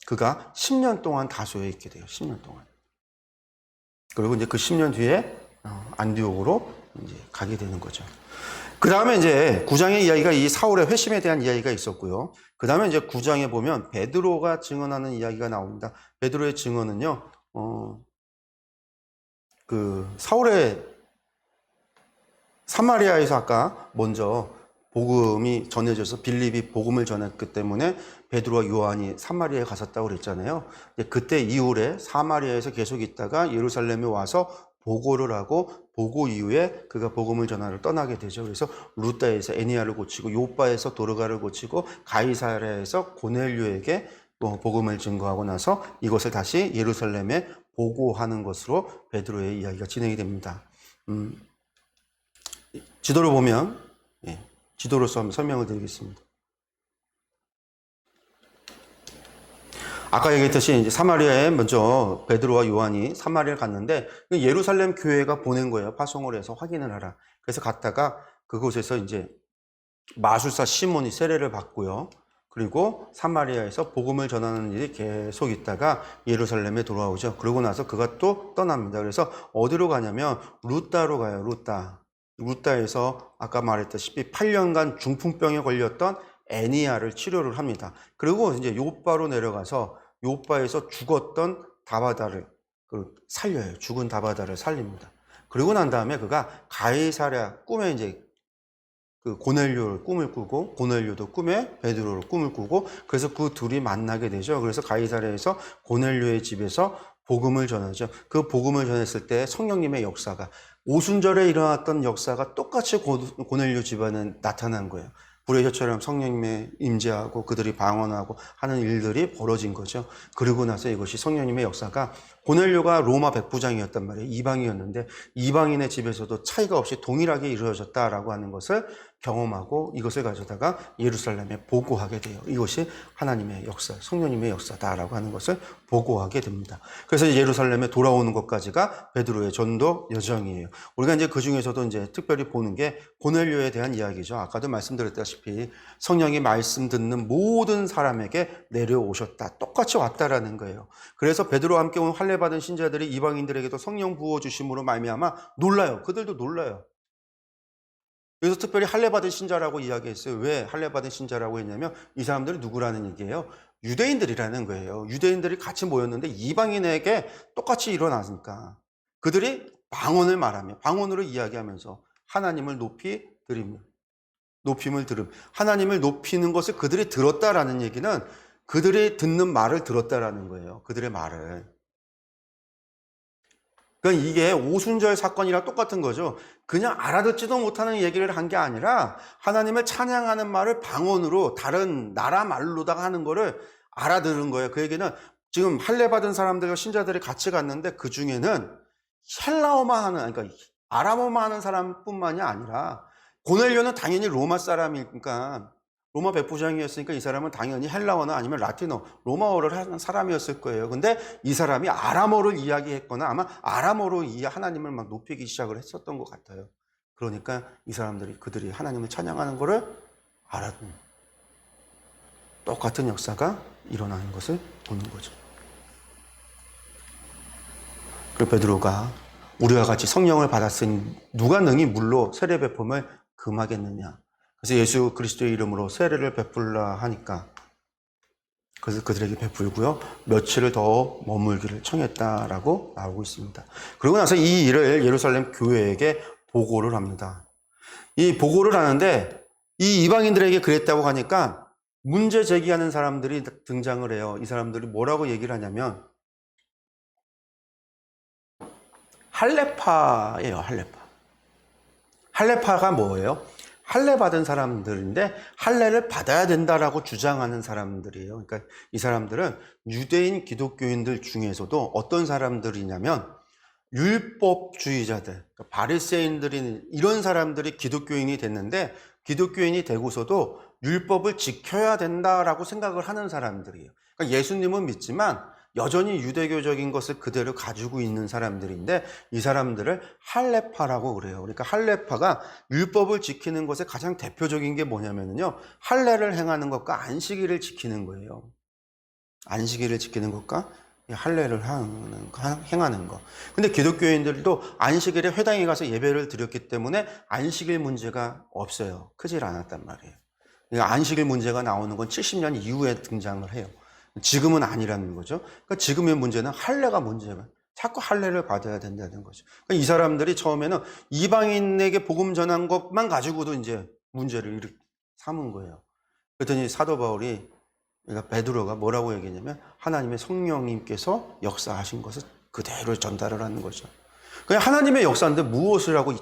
그가 10년 동안 다소에 있게 돼요. 10년 동안. 그리고 이제 그 10년 뒤에 안디옥으로 이제 가게 되는 거죠. 그 다음에 이제 9장의 이야기가 이 사울의 회심에 대한 이야기가 있었고요. 그 다음에 이제 9장에 보면 베드로가 증언하는 이야기가 나옵니다. 베드로의 증언은요, 사울의 사마리아에서 아까 먼저 복음이 전해져서 빌립이 복음을 전했기 때문에 베드로와 요한이 사마리아에 갔었다고 그랬잖아요. 그때 이후에 사마리아에서 계속 있다가 예루살렘에 와서 보고를 하고 보고 이후에 그가 복음을 전하러 떠나게 되죠. 그래서 루다에서 애니아를 고치고 요빠에서 도르가를 고치고 가이사랴에서 고넬료에게 복음을 증거하고 나서 이것을 다시 예루살렘에 보고하는 것으로 베드로의 이야기가 진행이 됩니다. 지도를 보면 지도로서 한번 설명을 드리겠습니다. 아까 얘기했듯이 이제 사마리아에 먼저 베드로와 요한이 사마리아를 갔는데 예루살렘 교회가 보낸 거예요. 파송을 해서 확인을 하라. 그래서 갔다가 그곳에서 이제 마술사 시몬이 세례를 받고요. 그리고 사마리아에서 복음을 전하는 일이 계속 있다가 예루살렘에 돌아오죠. 그러고 나서 그가 또 떠납니다. 그래서 어디로 가냐면 루다로 가요. 루다에서 아까 말했다시피 8년간 중풍병에 걸렸던 애니아를 치료를 합니다. 그리고 이제 요빠로 내려가서 요빠에서 죽었던 다바다를 살려요. 죽은 다바다를 살립니다. 그리고 난 다음에 그가 가이사랴 꿈에 이제 그 고넬료를 꿈을 꾸고 고넬료도 꿈에 베드로를 꿈을 꾸고 그래서 그 둘이 만나게 되죠. 그래서 가이사랴에서 고넬료의 집에서 복음을 전하죠. 그 복음을 전했을 때 성령님의 역사가 오순절에 일어났던 역사가 똑같이 고넬료 집안에 나타난 거예요. 불의 혀처럼 성령님의 임재하고 그들이 방언하고 하는 일들이 벌어진 거죠. 그리고 나서 이것이 성령님의 역사가 고넬료가 로마 백부장이었단 말이에요. 이방이었는데 이방인의 집에서도 차이가 없이 동일하게 이루어졌다라고 하는 것을 경험하고 이것을 가져다가 예루살렘에 보고하게 돼요. 이것이 하나님의 역사, 성령님의 역사다라고 하는 것을 보고하게 됩니다. 그래서 예루살렘에 돌아오는 것까지가 베드로의 전도 여정이에요. 우리가 이제 그 중에서도 이제 특별히 보는 게 고넬료에 대한 이야기죠. 아까도 말씀드렸다시피 성령이 말씀 듣는 모든 사람에게 내려오셨다. 똑같이 왔다라는 거예요. 그래서 베드로와 함께 온 할례 받은 신자들이 이방인들에게도 성령 부어 주심으로 말미암아 놀라요. 그들도 놀라요. 그래서 특별히 할례 받은 신자라고 이야기했어요. 왜 할례 받은 신자라고 했냐면 이 사람들이 누구라는 얘기예요? 유대인들이라는 거예요. 유대인들이 같이 모였는데 이방인에게 똑같이 일어나니까 그들이 방언을 말하며 방언으로 이야기하면서 하나님을 높이 드리며 높임을 들음. 하나님을 높이는 것을 그들이 들었다라는 얘기는 그들이 듣는 말을 들었다라는 거예요. 그들의 말을. 그러니까 이게 오순절 사건이랑 똑같은 거죠. 그냥 알아듣지도 못하는 얘기를 한 게 아니라 하나님을 찬양하는 말을 방언으로 다른 나라 말로다가 하는 거를 알아들은 거예요. 그 얘기는 지금 할례 받은 사람들과 신자들이 같이 갔는데 그 중에는 헬라어만 하는, 그러니까 아람어만 하는 사람뿐만이 아니라 고넬료는 당연히 로마 사람이니까 로마 백부장이었으니까 이 사람은 당연히 헬라어나 아니면 라틴어, 로마어를 하는 사람이었을 거예요. 근데 이 사람이 아람어를 이야기했거나 아마 아람어로 이 하나님을 막 높이기 시작을 했었던 것 같아요. 그러니까 이 사람들이 그들이 하나님을 찬양하는 것을 알아듣는 똑같은 역사가 일어나는 것을 보는 거죠. 그리고 베드로가 우리와 같이 성령을 받았으니 누가 능히 물로 세례 베품을 금하겠느냐. 그래서 예수 그리스도의 이름으로 세례를 베풀라 하니까 그래서 그들에게 베풀고요. 며칠을 더 머물기를 청했다라고 나오고 있습니다. 그러고 나서 이 일을 예루살렘 교회에게 보고를 합니다. 이 보고를 하는데 이 이방인들에게 그랬다고 하니까 문제 제기하는 사람들이 등장을 해요. 이 사람들이 뭐라고 얘기를 하냐면 할례파예요. 할례파. 할례파가 뭐예요? 할례 받은 사람들인데 할례를 받아야 된다라고 주장하는 사람들이에요. 그러니까 이 사람들은 유대인 기독교인들 중에서도 어떤 사람들이냐면 율법주의자들, 그러니까 바리새인들이 이런 사람들이 기독교인이 됐는데 기독교인이 되고서도 율법을 지켜야 된다라고 생각을 하는 사람들이에요. 그러니까 예수님은 믿지만 여전히 유대교적인 것을 그대로 가지고 있는 사람들인데 이 사람들을 할례파라고 그래요. 그러니까 할례파가 율법을 지키는 것의 가장 대표적인 게 뭐냐면요. 할례를 행하는 것과 안식일을 지키는 거예요. 안식일을 지키는 것과 할례를 행하는 거. 근데 기독교인들도 안식일에 회당에 가서 예배를 드렸기 때문에 안식일 문제가 없어요. 크질 않았단 말이에요. 그러니까 안식일 문제가 나오는 건 70년 이후에 등장을 해요. 지금은 아니라는 거죠. 그러니까 지금의 문제는 할례가 문제가 자꾸 할례를 받아야 된다는 거죠. 그러니까 이 사람들이 처음에는 이방인에게 복음 전한 것만 가지고도 이제 문제를 삼은 거예요. 그랬더니 사도 바울이 그러니까 베드로가 뭐라고 얘기했냐면 하나님의 성령님께서 역사하신 것을 그대로 전달을 하는 거죠. 그냥 하나님의 역사인데 무엇을 하고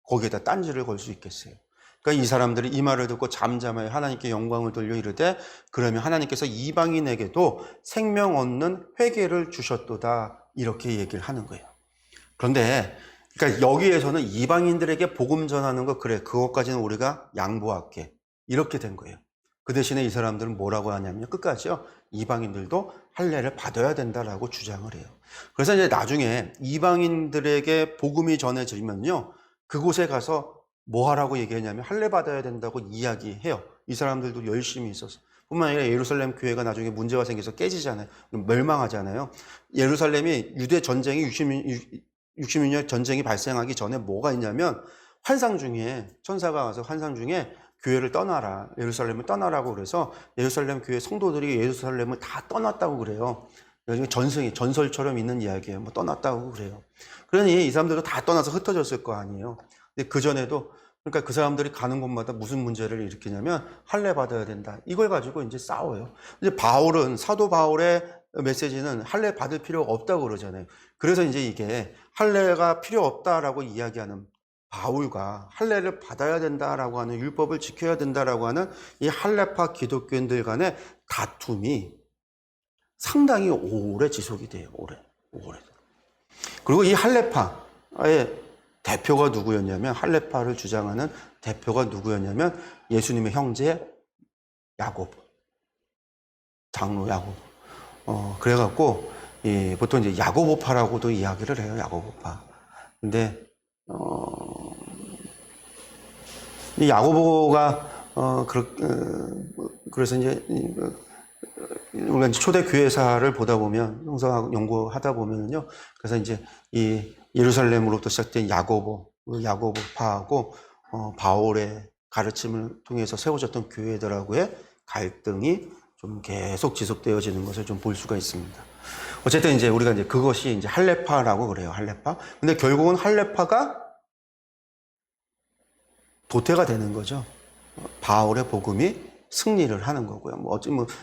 거기에다 딴지를 걸 수 있겠어요. 그러니까 이 사람들이 이 말을 듣고 잠잠하여 하나님께 영광을 돌려 이르되 그러면 하나님께서 이방인에게도 생명 얻는 회개를 주셨도다 이렇게 얘기를 하는 거예요. 그런데 그러니까 여기에서는 이방인들에게 복음 전하는 거 그래 그것까지는 우리가 양보할게 이렇게 된 거예요. 그 대신에 이 사람들은 뭐라고 하냐면 끝까지요. 이방인들도 할례를 받아야 된다라고 주장을 해요. 그래서 이제 나중에 이방인들에게 복음이 전해지면요. 그곳에 가서 뭐 하라고 얘기했냐면 할례 받아야 된다고 이야기해요. 이 사람들도 열심히 있어서. 뿐만 아니라 예루살렘 교회가 나중에 문제가 생겨서 깨지잖아요. 멸망하잖아요. 예루살렘이 유대 전쟁이 66년 전쟁이 발생하기 전에 뭐가 있냐면 환상 중에 천사가 와서 환상 중에 교회를 떠나라. 예루살렘을 떠나라고 그래서 예루살렘 교회 성도들이 예루살렘을 다 떠났다고 그래요. 전설처럼 있는 이야기예요. 뭐 떠났다고 그래요. 그러니 이 사람들도 다 떠나서 흩어졌을 거 아니에요. 근데 그전에도 그러니까 그 사람들이 가는 곳마다 무슨 문제를 일으키냐면 할례 받아야 된다. 이걸 가지고 이제 싸워요. 이제 사도 바울의 메시지는 할례 받을 필요가 없다고 그러잖아요. 그래서 이제 이게 할례가 필요 없다라고 이야기하는 바울과 할례를 받아야 된다라고 하는 율법을 지켜야 된다라고 하는 이 할례파 기독교인들 간의 다툼이 상당히 오래 지속이 돼요. 오래. 그리고 이 할례파의 대표가 누구였냐면 할례파를 주장하는 대표가 누구였냐면 예수님의 형제 야고보, 장로 야고보. 그래갖고 보통 이제 야고보파라고도 이야기를 해요. 야고보파. 근데 이 야고보가 그래서 이제 우리가 이제 초대 교회사를 보다 보면 형성하고 연구하다 보면요. 그래서 이제 이 예루살렘으로부터 시작된 야고보파하고 바울의 가르침을 통해서 세워졌던 교회들하고의 갈등이 좀 계속 지속되어지는 것을 좀 볼 수가 있습니다. 어쨌든 이제 우리가 이제 그것이 이제 할례파라고 그래요. 할례파. 근데 결국은 할례파가 도태가 되는 거죠. 바울의 복음이 승리를 하는 거고요. 뭐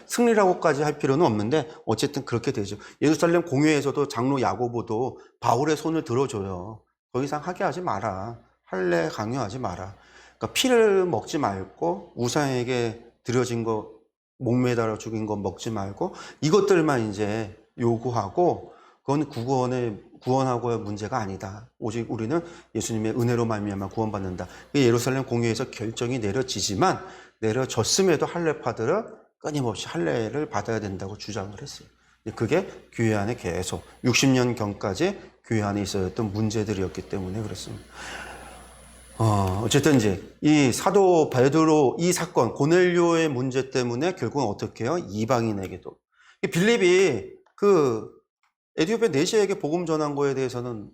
승리라고까지 할 필요는 없는데 어쨌든 그렇게 되죠. 예루살렘 공회에서도 장로 야고보도 바울의 손을 들어줘요. 더 이상 하게 하지 마라. 할례 강요하지 마라. 그러니까 피를 먹지 말고 우상에게 드려진 거 목매달아 죽인 거 먹지 말고 이것들만 이제 요구하고 그건 구원하고의 문제가 아니다. 오직 우리는 예수님의 은혜로 말미암아 구원받는다. 예루살렘 공회에서 결정이 내려졌음에도 할례파들은 끊임없이 할례를 받아야 된다고 주장을 했어요. 그게 교회 안에 계속 60년경까지 교회 안에 있었던 문제들이었기 때문에 그렇습니다. 어쨌든 이제 이 사도 베드로 이 사건 고넬료의 문제 때문에 결국은 어떻게 해요? 이방인에게도 빌립이 그 에티오피아 내시에게 복음 전한 거에 대해서는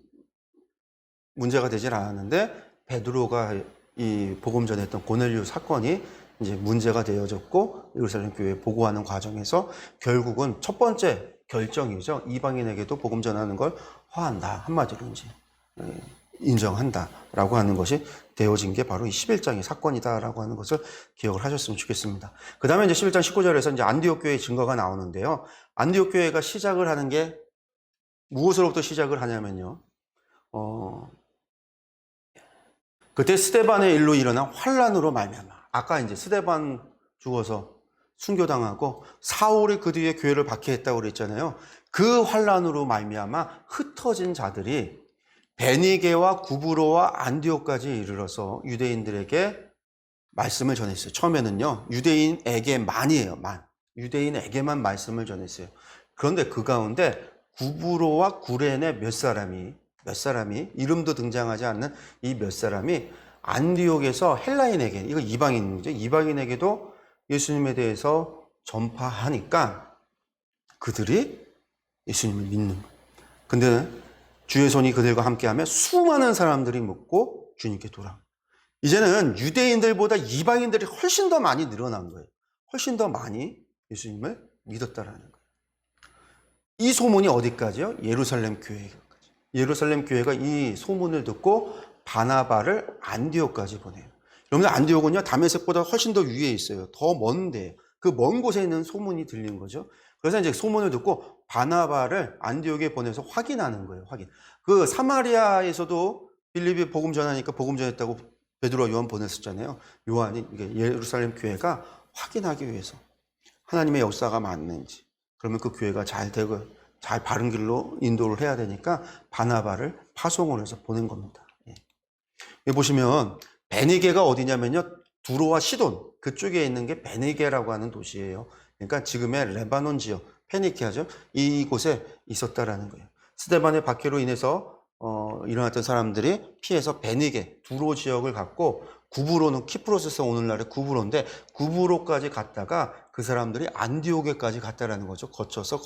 문제가 되질 않았는데 베드로가 이 복음 전했던 고넬료 사건이 이제 문제가 되어졌고 예루살렘 교회에 보고하는 과정에서 결국은 첫 번째 결정이죠. 이방인에게도 복음 전하는 걸 허한다. 한마디로 이제 인정한다라고 하는 것이 되어진 게 바로 이 11장의 사건이다라고 하는 것을 기억을 하셨으면 좋겠습니다. 그 다음에 이제 11장 19절에서 이제 안디옥 교회의 증거가 나오는데요. 안디옥 교회가 시작을 하는 게 무엇으로부터 시작을 하냐면요. 그때 스데반의 일로 일어난 환란으로 말미암아. 아까 이제 스데반 죽어서 순교당하고 사울이 그 뒤에 교회를 박해했다고 그랬잖아요. 그 환란으로 말미암아 흩어진 자들이 베니게와 구브로와 안디옥까지 이르러서 유대인들에게 말씀을 전했어요. 처음에는요, 유대인에게만이에요. 유대인에게만 말씀을 전했어요. 그런데 그 가운데 구브로와 구레네 몇 사람이 이름도 등장하지 않는 이 몇 사람이 안디옥에서 헬라인에게, 이거 이방인이죠. 이방인에게도 예수님에 대해서 전파하니까 그들이 예수님을 믿는 거예요. 근데 주의 손이 그들과 함께하며 수많은 사람들이 묻고 주님께 돌아온. 이제는 유대인들보다 이방인들이 훨씬 더 많이 늘어난 거예요. 훨씬 더 많이 예수님을 믿었다라는 거예요. 이 소문이 어디까지요? 예루살렘 교회까지. 예루살렘 교회가 이 소문을 듣고 바나바를 안디옥까지 보내요. 여러분들 안디옥은요 다메섹보다 훨씬 더 위에 있어요. 더 먼데 그 먼 곳에 있는 소문이 들린 거죠. 그래서 이제 소문을 듣고 바나바를 안디옥에 보내서 확인하는 거예요. 확인. 그 사마리아에서도 빌립이 복음 전하니까 복음 전했다고 베드로와 요한 보냈었잖아요. 요한이 예루살렘 교회가 확인하기 위해서 하나님의 역사가 맞는지, 그러면 그 교회가 잘 되고 잘 바른 길로 인도를 해야 되니까 바나바를 파송을 해서 보낸 겁니다. 여기 보시면 베니게가 어디냐면요, 두로와 시돈 그쪽에 있는 게 베니게라고 하는 도시예요. 그러니까 지금의 레바논 지역, 페니키아죠. 이곳에 있었다라는 거예요. 스데반의 박해로 인해서 일어났던 사람들이 피해서 베니게, 두로 지역을 갔고, 구브로는 키프로스에서 오늘날의 구브로인데 구브로까지 갔다가 그 사람들이 안디옥에까지 갔다라는 거죠. 거쳐서.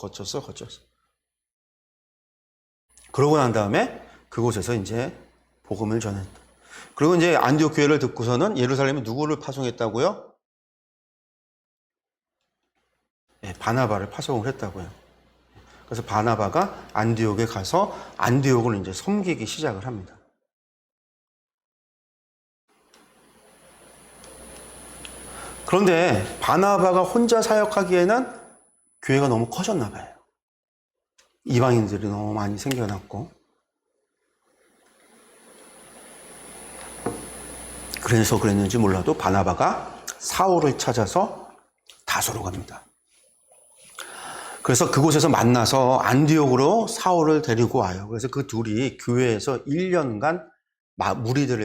그러고 난 다음에 그곳에서 이제 복음을 전했다. 그리고 이제 안디옥 교회를 듣고서는 예루살렘에 누구를 파송했다고요? 네, 바나바를 파송을 했다고요. 그래서 바나바가 안디옥에 가서 안디옥을 이제 섬기기 시작을 합니다. 그런데 바나바가 혼자 사역하기에는 교회가 너무 커졌나 봐요. 이방인들이 너무 많이 생겨났고, 그래서 그랬는지 몰라도 바나바가 사울을 찾아서 다소로 갑니다. 그래서 그곳에서 만나서 안디옥으로 사울을 데리고 와요. 그래서 그 둘이 교회에서 1년간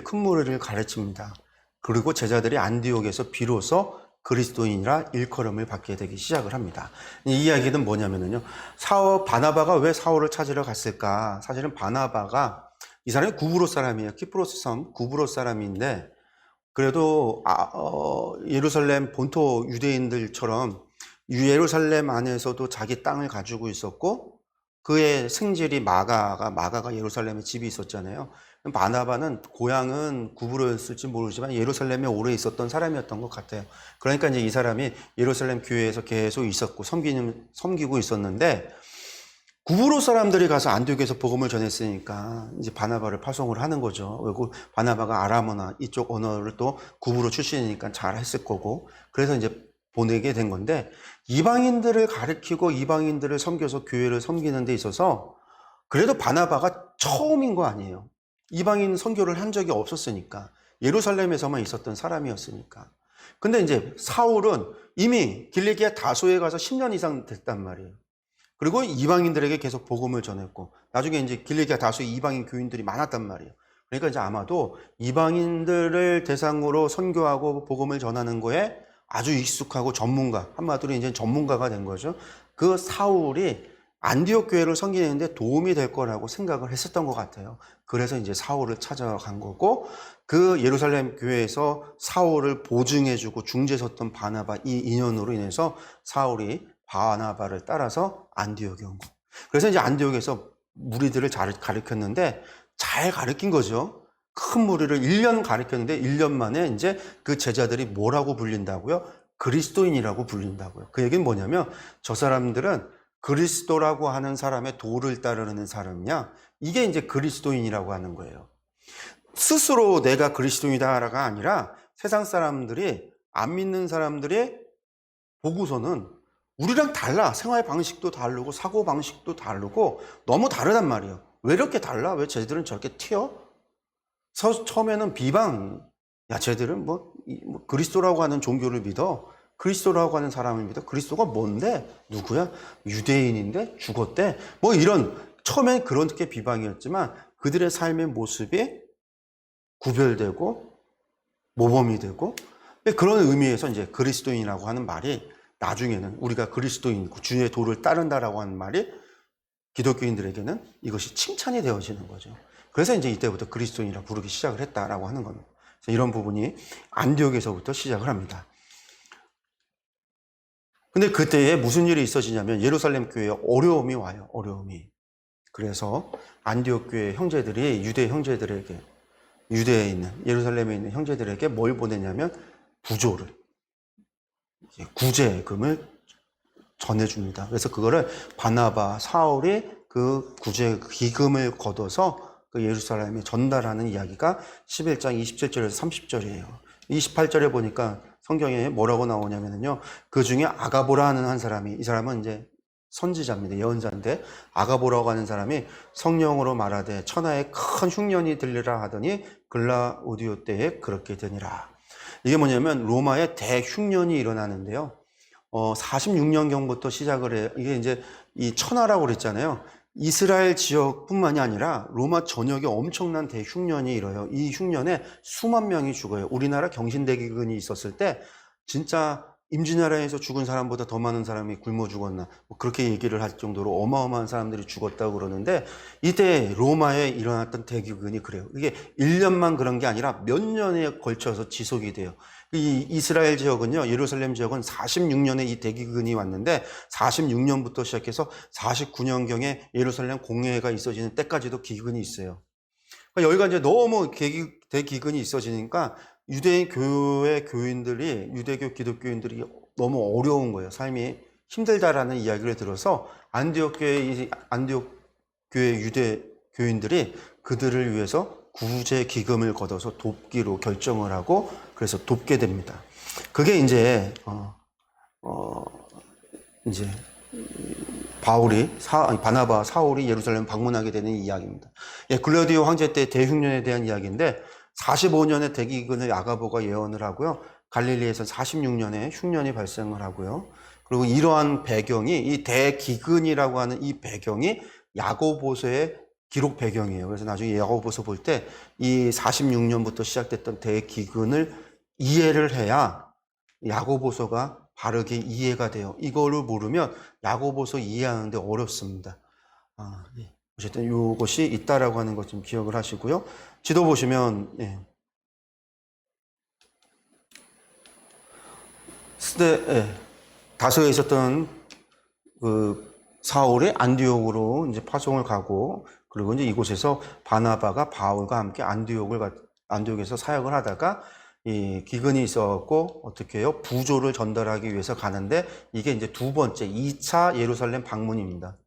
큰 무리를 가르칩니다. 그리고 제자들이 안디옥에서 비로소 그리스도인이라 일컬음을 받게 되기 시작을 합니다. 이 이야기는 뭐냐면요. 바나바가 왜 사울을 찾으러 갔을까? 사실은 바나바가 이 사람이 구브로 사람이에요. 키프로스 섬 구브로 사람인데 그래도 예루살렘 본토 유대인들처럼 예루살렘 안에서도 자기 땅을 가지고 있었고 그의 승질이 마가가 예루살렘에 집이 있었잖아요. 바나바는 고향은 구브로였을지 모르지만 예루살렘에 오래 있었던 사람이었던 것 같아요. 그러니까 이제 이 사람이 예루살렘 교회에서 계속 있었고 섬기고 있었는데 구브로 사람들이 가서 안디옥에서 복음을 전했으니까 이제 바나바를 파송을 하는 거죠. 그리고 바나바가 아람어나 이쪽 언어를 또 구브로 출신이니까 잘 했을 거고 그래서 이제 보내게 된 건데 이방인들을 가르치고 이방인들을 섬겨서 교회를 섬기는 데 있어서 그래도 바나바가 처음인 거 아니에요. 이방인 선교를 한 적이 없었으니까 예루살렘에서만 있었던 사람이었으니까. 근데 이제 사울은 이미 길리기아 다소에 가서 10년 이상 됐단 말이에요. 그리고 이방인들에게 계속 복음을 전했고 나중에 이제 길리기아 다소에 이방인 교인들이 많았단 말이에요. 그러니까 이제 아마도 이방인들을 대상으로 선교하고 복음을 전하는 거에 아주 익숙하고 전문가, 한마디로 이제 전문가가 된 거죠. 그 사울이 안디옥 교회를 섬기는데 도움이 될 거라고 생각을 했었던 것 같아요. 그래서 이제 사울을 찾아간 거고 그 예루살렘 교회에서 사울을 보증해주고 중재 섰던 바나바 이 인연으로 인해서 사울이 바나바를 따라서 안디옥에 온 거. 그래서 이제 안디옥에서 무리들을 잘 가르쳤는데 잘 가르친 거죠. 큰 무리를 1년 가르쳤는데 1년 만에 이제 그 제자들이 뭐라고 불린다고요? 그리스도인이라고 불린다고요. 그 얘기는 뭐냐면 저 사람들은 그리스도라고 하는 사람의 도를 따르는 사람이냐? 이게 이제 그리스도인이라고 하는 거예요. 스스로 내가 그리스도인이다가 아니라 세상 사람들이 안 믿는 사람들이 보고서는 우리랑 달라. 생활 방식도 다르고 사고 방식도 다르고 너무 다르단 말이에요. 왜 이렇게 달라? 왜 쟤들은 저렇게 튀어? 처음에는 비방. 야, 쟤들은 뭐 그리스도라고 하는 종교를 믿어. 그리스도라고 하는 사람을 믿어. 그리스도가 뭔데? 누구야? 유대인인데? 죽었대? 뭐 이런 처음엔 그렇게 비방이었지만 그들의 삶의 모습이 구별되고 모범이 되고 그런 의미에서 이제 그리스도인이라고 하는 말이 나중에는 우리가 그리스도인, 주의 도를 따른다라고 하는 말이 기독교인들에게는 이것이 칭찬이 되어지는 거죠. 그래서 이제 이때부터 그리스도인이라 부르기 시작을 했다라고 하는 겁니다. 그래서 이런 부분이 안디옥에서부터 시작을 합니다. 근데 그때에 무슨 일이 있어지냐면 예루살렘 교회에 어려움이 와요. 어려움이. 그래서 안디옥 교회 형제들이 유대 형제들에게 유대에 있는 예루살렘에 있는 형제들에게 뭘 보내냐면 부조를 구제금을 전해줍니다. 그래서 그거를 바나바, 사울이 그 구제 기금을 걷어서 그 예루살렘에 전달하는 이야기가 11장 27절에서 30절이에요. 28절에 보니까 성경에 뭐라고 나오냐면요. 그 중에 아가보라 하는 한 사람이, 이 사람은 이제 선지자입니다. 예언자인데, 아가보라고 하는 사람이 성령으로 말하되 천하에 큰 흉년이 들리라 하더니 글라우디오 때에 그렇게 되니라. 이게 뭐냐면 로마에 대흉년이 일어나는데요. 46년경부터 시작을 해요. 이게 이제 이 천하라고 그랬잖아요. 이스라엘 지역뿐만이 아니라 로마 전역에 엄청난 대흉년이 일어요. 이 흉년에 수만 명이 죽어요. 우리나라 경신대기근이 있었을 때 진짜 임진왜란에서 죽은 사람보다 더 많은 사람이 굶어 죽었나 뭐 그렇게 얘기를 할 정도로 어마어마한 사람들이 죽었다고 그러는데 이때 로마에 일어났던 대기근이 그래요. 이게 1년만 그런 게 아니라 몇 년에 걸쳐서 지속이 돼요. 이 이스라엘 지역은요, 예루살렘 지역은 46년에 이 대기근이 왔는데 46년부터 시작해서 49년경에 예루살렘 공회가 있어지는 때까지도 기근이 있어요. 그러니까 여기가 이제 너무 대기근이 있어지니까 유대인 교회 교인들이, 유대교 기독교인들이 너무 어려운 거예요. 삶이 힘들다라는 이야기를 들어서 안디옥 교회 유대 교인들이 그들을 위해서 구제 기금을 걷어서 돕기로 결정을 하고 그래서 돕게 됩니다. 그게 이제 이제 바나바 사울이 예루살렘 방문하게 되는 이야기입니다. 예, 글라우디오 황제 때 대흉년에 대한 이야기인데 45년의 대기근을 아가보가 예언을 하고요. 갈릴리에서 46년에 흉년이 발생을 하고요. 그리고 이러한 배경이 이 대기근이라고 하는 이 배경이 야고보서의 기록 배경이에요. 그래서 나중에 야고보서 볼 때 이 46년부터 시작됐던 대기근을 이해를 해야 야고보서가 바르게 이해가 돼요. 이거를 모르면 야고보서 이해하는데 어렵습니다. 예. 어쨌든 이것이 있다라고 하는 것 좀 기억을 하시고요. 지도 보시면 예. 다소에 있었던 그 사울이 안디옥으로 이제 파송을 가고, 그리고 이제 이곳에서 바나바가 바울과 함께 안디옥에서 사역을 하다가 이 기근이 있었고 어떻게 해요? 부조를 전달하기 위해서 가는데, 이게 이제 두 번째 2차 예루살렘 방문입니다.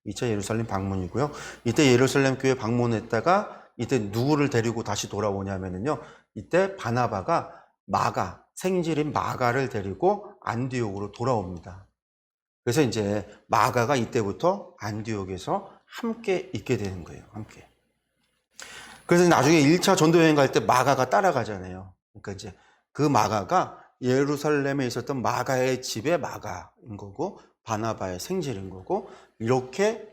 2차 예루살렘 방문이고요. 이때 예루살렘 교회 방문했다가 이때 누구를 데리고 다시 돌아오냐면요. 이때 바나바가 생질인 마가를 데리고 안디옥으로 돌아옵니다. 그래서 이제 마가가 이때부터 안디옥에서 함께 있게 되는 거예요. 함께. 그래서 나중에 1차 전도여행 갈 때 마가가 따라가잖아요. 그러니까 이제 그 마가가 예루살렘에 있었던 마가의 집의 마가인 거고, 바나바의 생질인 거고, 이렇게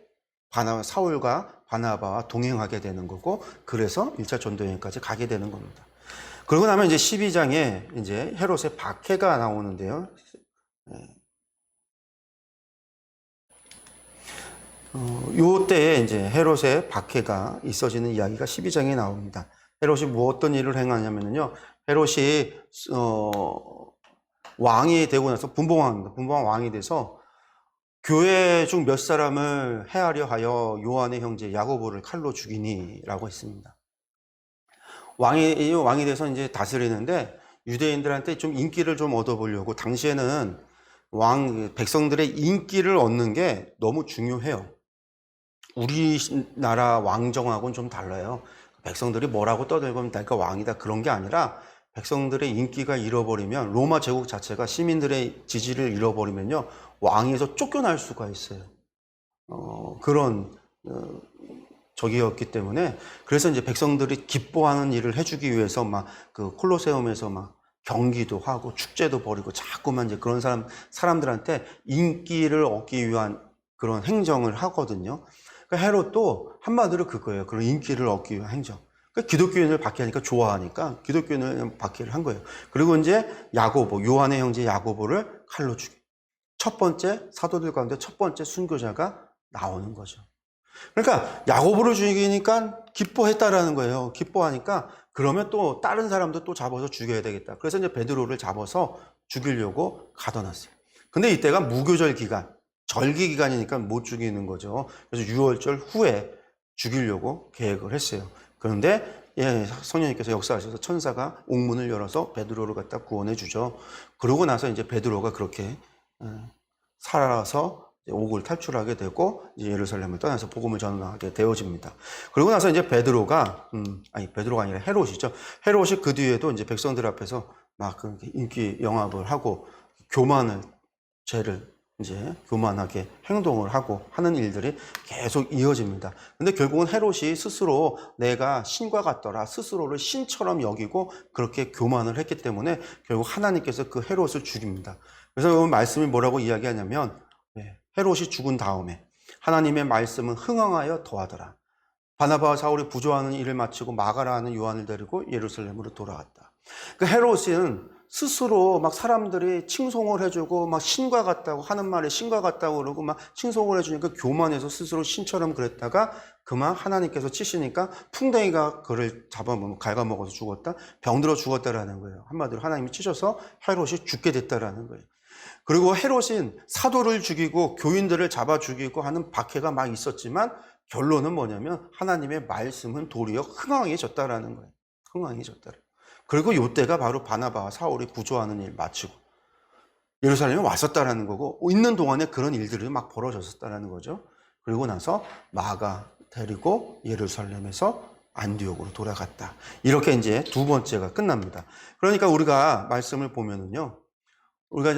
사울과 바나바와 동행하게 되는 거고, 그래서 1차 전도여행까지 가게 되는 겁니다. 그러고 나면 이제 12장에 이제 헤롯의 박해가 나오는데요. 요때에 이제 헤롯의 박해가 있어지는 이야기가 12장에 나옵니다. 헤롯이 어떤 일을 행하냐면요. 헤롯이 왕이 되고 나서 분봉왕입니다. 분봉왕 왕이 돼서 교회 중 몇 사람을 해하려 하여 요한의 형제 야고보를 칼로 죽이니라고 했습니다. 왕이 돼서 이제 다스리는데 유대인들한테 좀 인기를 좀 얻어보려고, 당시에는 백성들의 인기를 얻는 게 너무 중요해요. 우리나라 왕정하고는 좀 달라요. 백성들이 뭐라고 떠들고 내가 왕이다 그런 게 아니라, 백성들의 인기가 잃어버리면, 로마 제국 자체가 시민들의 지지를 잃어버리면요, 왕에서 쫓겨날 수가 있어요. 그런 적이었기 때문에, 그래서 이제 백성들이 기뻐하는 일을 해주기 위해서 막 그 콜로세움에서 막 경기도 하고 축제도 벌이고 자꾸만 이제 그런 사람들한테 인기를 얻기 위한 그런 행정을 하거든요. 그러니까 헤롯도 한마디로 그거예요. 그런 인기를 얻기 위한 행정. 그러니까 기독교인을 박해하니까 좋아하니까 기독교인을 박해를 한 거예요. 그리고 이제 요한의 형제 야고보를 칼로 죽여. 첫 번째 사도들 가운데 첫 번째 순교자가 나오는 거죠. 그러니까 야고보를 죽이니까 기뻐했다라는 거예요. 기뻐하니까 그러면 또 다른 사람도 또 잡아서 죽여야 되겠다. 그래서 이제 베드로를 잡아서 죽이려고 가둬놨어요. 근데 이때가 무교절 기간, 절기 기간이니까 못 죽이는 거죠. 그래서 6월절 후에 죽이려고 계획을 했어요. 그런데 성령님께서 역사하셔서 천사가 옥문을 열어서 베드로를 갖다 구원해 주죠. 그러고 나서 이제 베드로가 그렇게 살아서 옥을 탈출하게 되고 이제 예루살렘을 떠나서 복음을 전하게 되어집니다. 그러고 나서 이제 베드로가 아니라 헤롯이죠. 헤롯이 그 뒤에도 이제 백성들 앞에서 막 인기 영합을 하고 교만하게 행동을 하고 하는 일들이 계속 이어집니다. 근데 결국은 헤롯이 스스로 내가 신과 같더라, 스스로를 신처럼 여기고 그렇게 교만을 했기 때문에 결국 하나님께서 그 헤롯을 죽입니다. 그래서 말씀이 뭐라고 이야기하냐면, 헤롯이 죽은 다음에 하나님의 말씀은 흥황하여 더하더라. 바나바와 사울이 부조하는 일을 마치고 마가라는 요한을 데리고 예루살렘으로 돌아갔다. 그 헤롯은 스스로 막 사람들이 칭송을 해주고 막 신과 같다고 하는 말에 신과 같다고 그러고 막 칭송을 해주니까 교만해서 스스로 신처럼 그랬다가 그만 하나님께서 치시니까 풍뎅이가 그를 갉아먹어서 죽었다, 병들어 죽었다라는 거예요. 한마디로 하나님이 치셔서 헤롯이 죽게 됐다라는 거예요. 그리고 헤롯은 사도를 죽이고 교인들을 잡아 죽이고 하는 박해가 막 있었지만 결론은 뭐냐면 하나님의 말씀은 도리어 흥황해졌다라는 거예요. 흥황해졌다. 그리고 이때가 바로 바나바와 사울이 부조하는 일 마치고 예루살렘에 왔었다라는 거고, 있는 동안에 그런 일들이 막 벌어졌었다라는 거죠. 그리고 나서 마가 데리고 예루살렘에서 안디옥으로 돌아갔다. 이렇게 이제 두 번째가 끝납니다. 그러니까 우리가 말씀을 보면은요,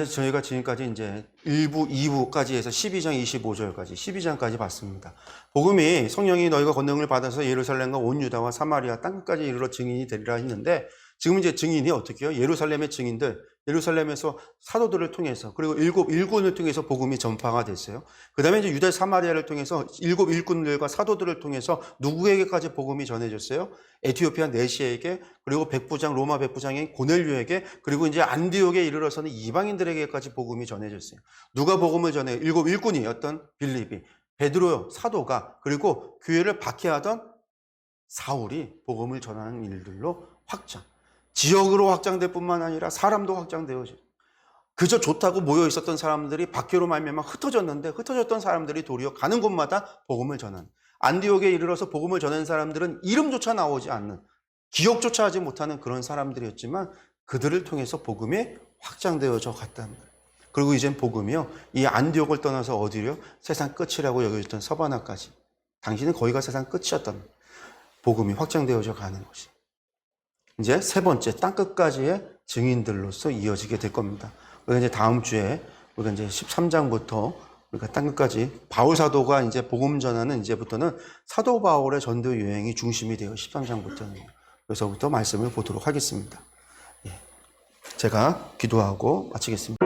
저희가 지금까지 이제 1부, 2부까지 해서 12장 25절까지, 12장까지 봤습니다. 복음이 성령이 너희가 권능을 받아서 예루살렘과 온 유다와 사마리아 땅끝까지 이르러 증인이 되리라 했는데, 지금 이제 증인이 어떻게 해요? 예루살렘의 증인들, 예루살렘에서 사도들을 통해서, 그리고 일곱 일꾼을 통해서 복음이 전파가 됐어요. 그 다음에 이제 유대 사마리아를 통해서 일곱 일꾼들과 사도들을 통해서 누구에게까지 복음이 전해졌어요? 에티오피아 내시에게, 그리고 백부장, 로마 백부장인 고넬료에게, 그리고 이제 안디옥에 이르러서는 이방인들에게까지 복음이 전해졌어요. 누가 복음을 전해요? 일곱 일꾼이었던 빌립이, 베드로 사도가, 그리고 교회를 박해하던 사울이 복음을 전하는 일들로 확장. 지역으로 확장될 뿐만 아니라 사람도 확장되어져. 그저 좋다고 모여 있었던 사람들이 박해로 말미암아 흩어졌는데, 흩어졌던 사람들이 도리어 가는 곳마다 복음을 전하는. 안디옥에 이르러서 복음을 전하는 사람들은 이름조차 나오지 않는, 기억조차 하지 못하는 그런 사람들이었지만 그들을 통해서 복음이 확장되어져 갔다는 거예요. 그리고 이젠 복음이요, 이 안디옥을 떠나서 어디로요? 세상 끝이라고 여겨졌던 서바나까지. 당신은 거기가 세상 끝이었던, 복음이 확장되어져 가는 것이. 이제 세 번째, 땅끝까지의 증인들로서 이어지게 될 겁니다. 우리가 이제 다음 주에, 우리가 이제 13장부터 우리가 땅끝까지 바울 사도가 이제 복음 전하는, 이제부터는 사도 바울의 전도 여행이 중심이 되어 13장부터는. 그래서부터 말씀을 보도록 하겠습니다. 제가 기도하고 마치겠습니다.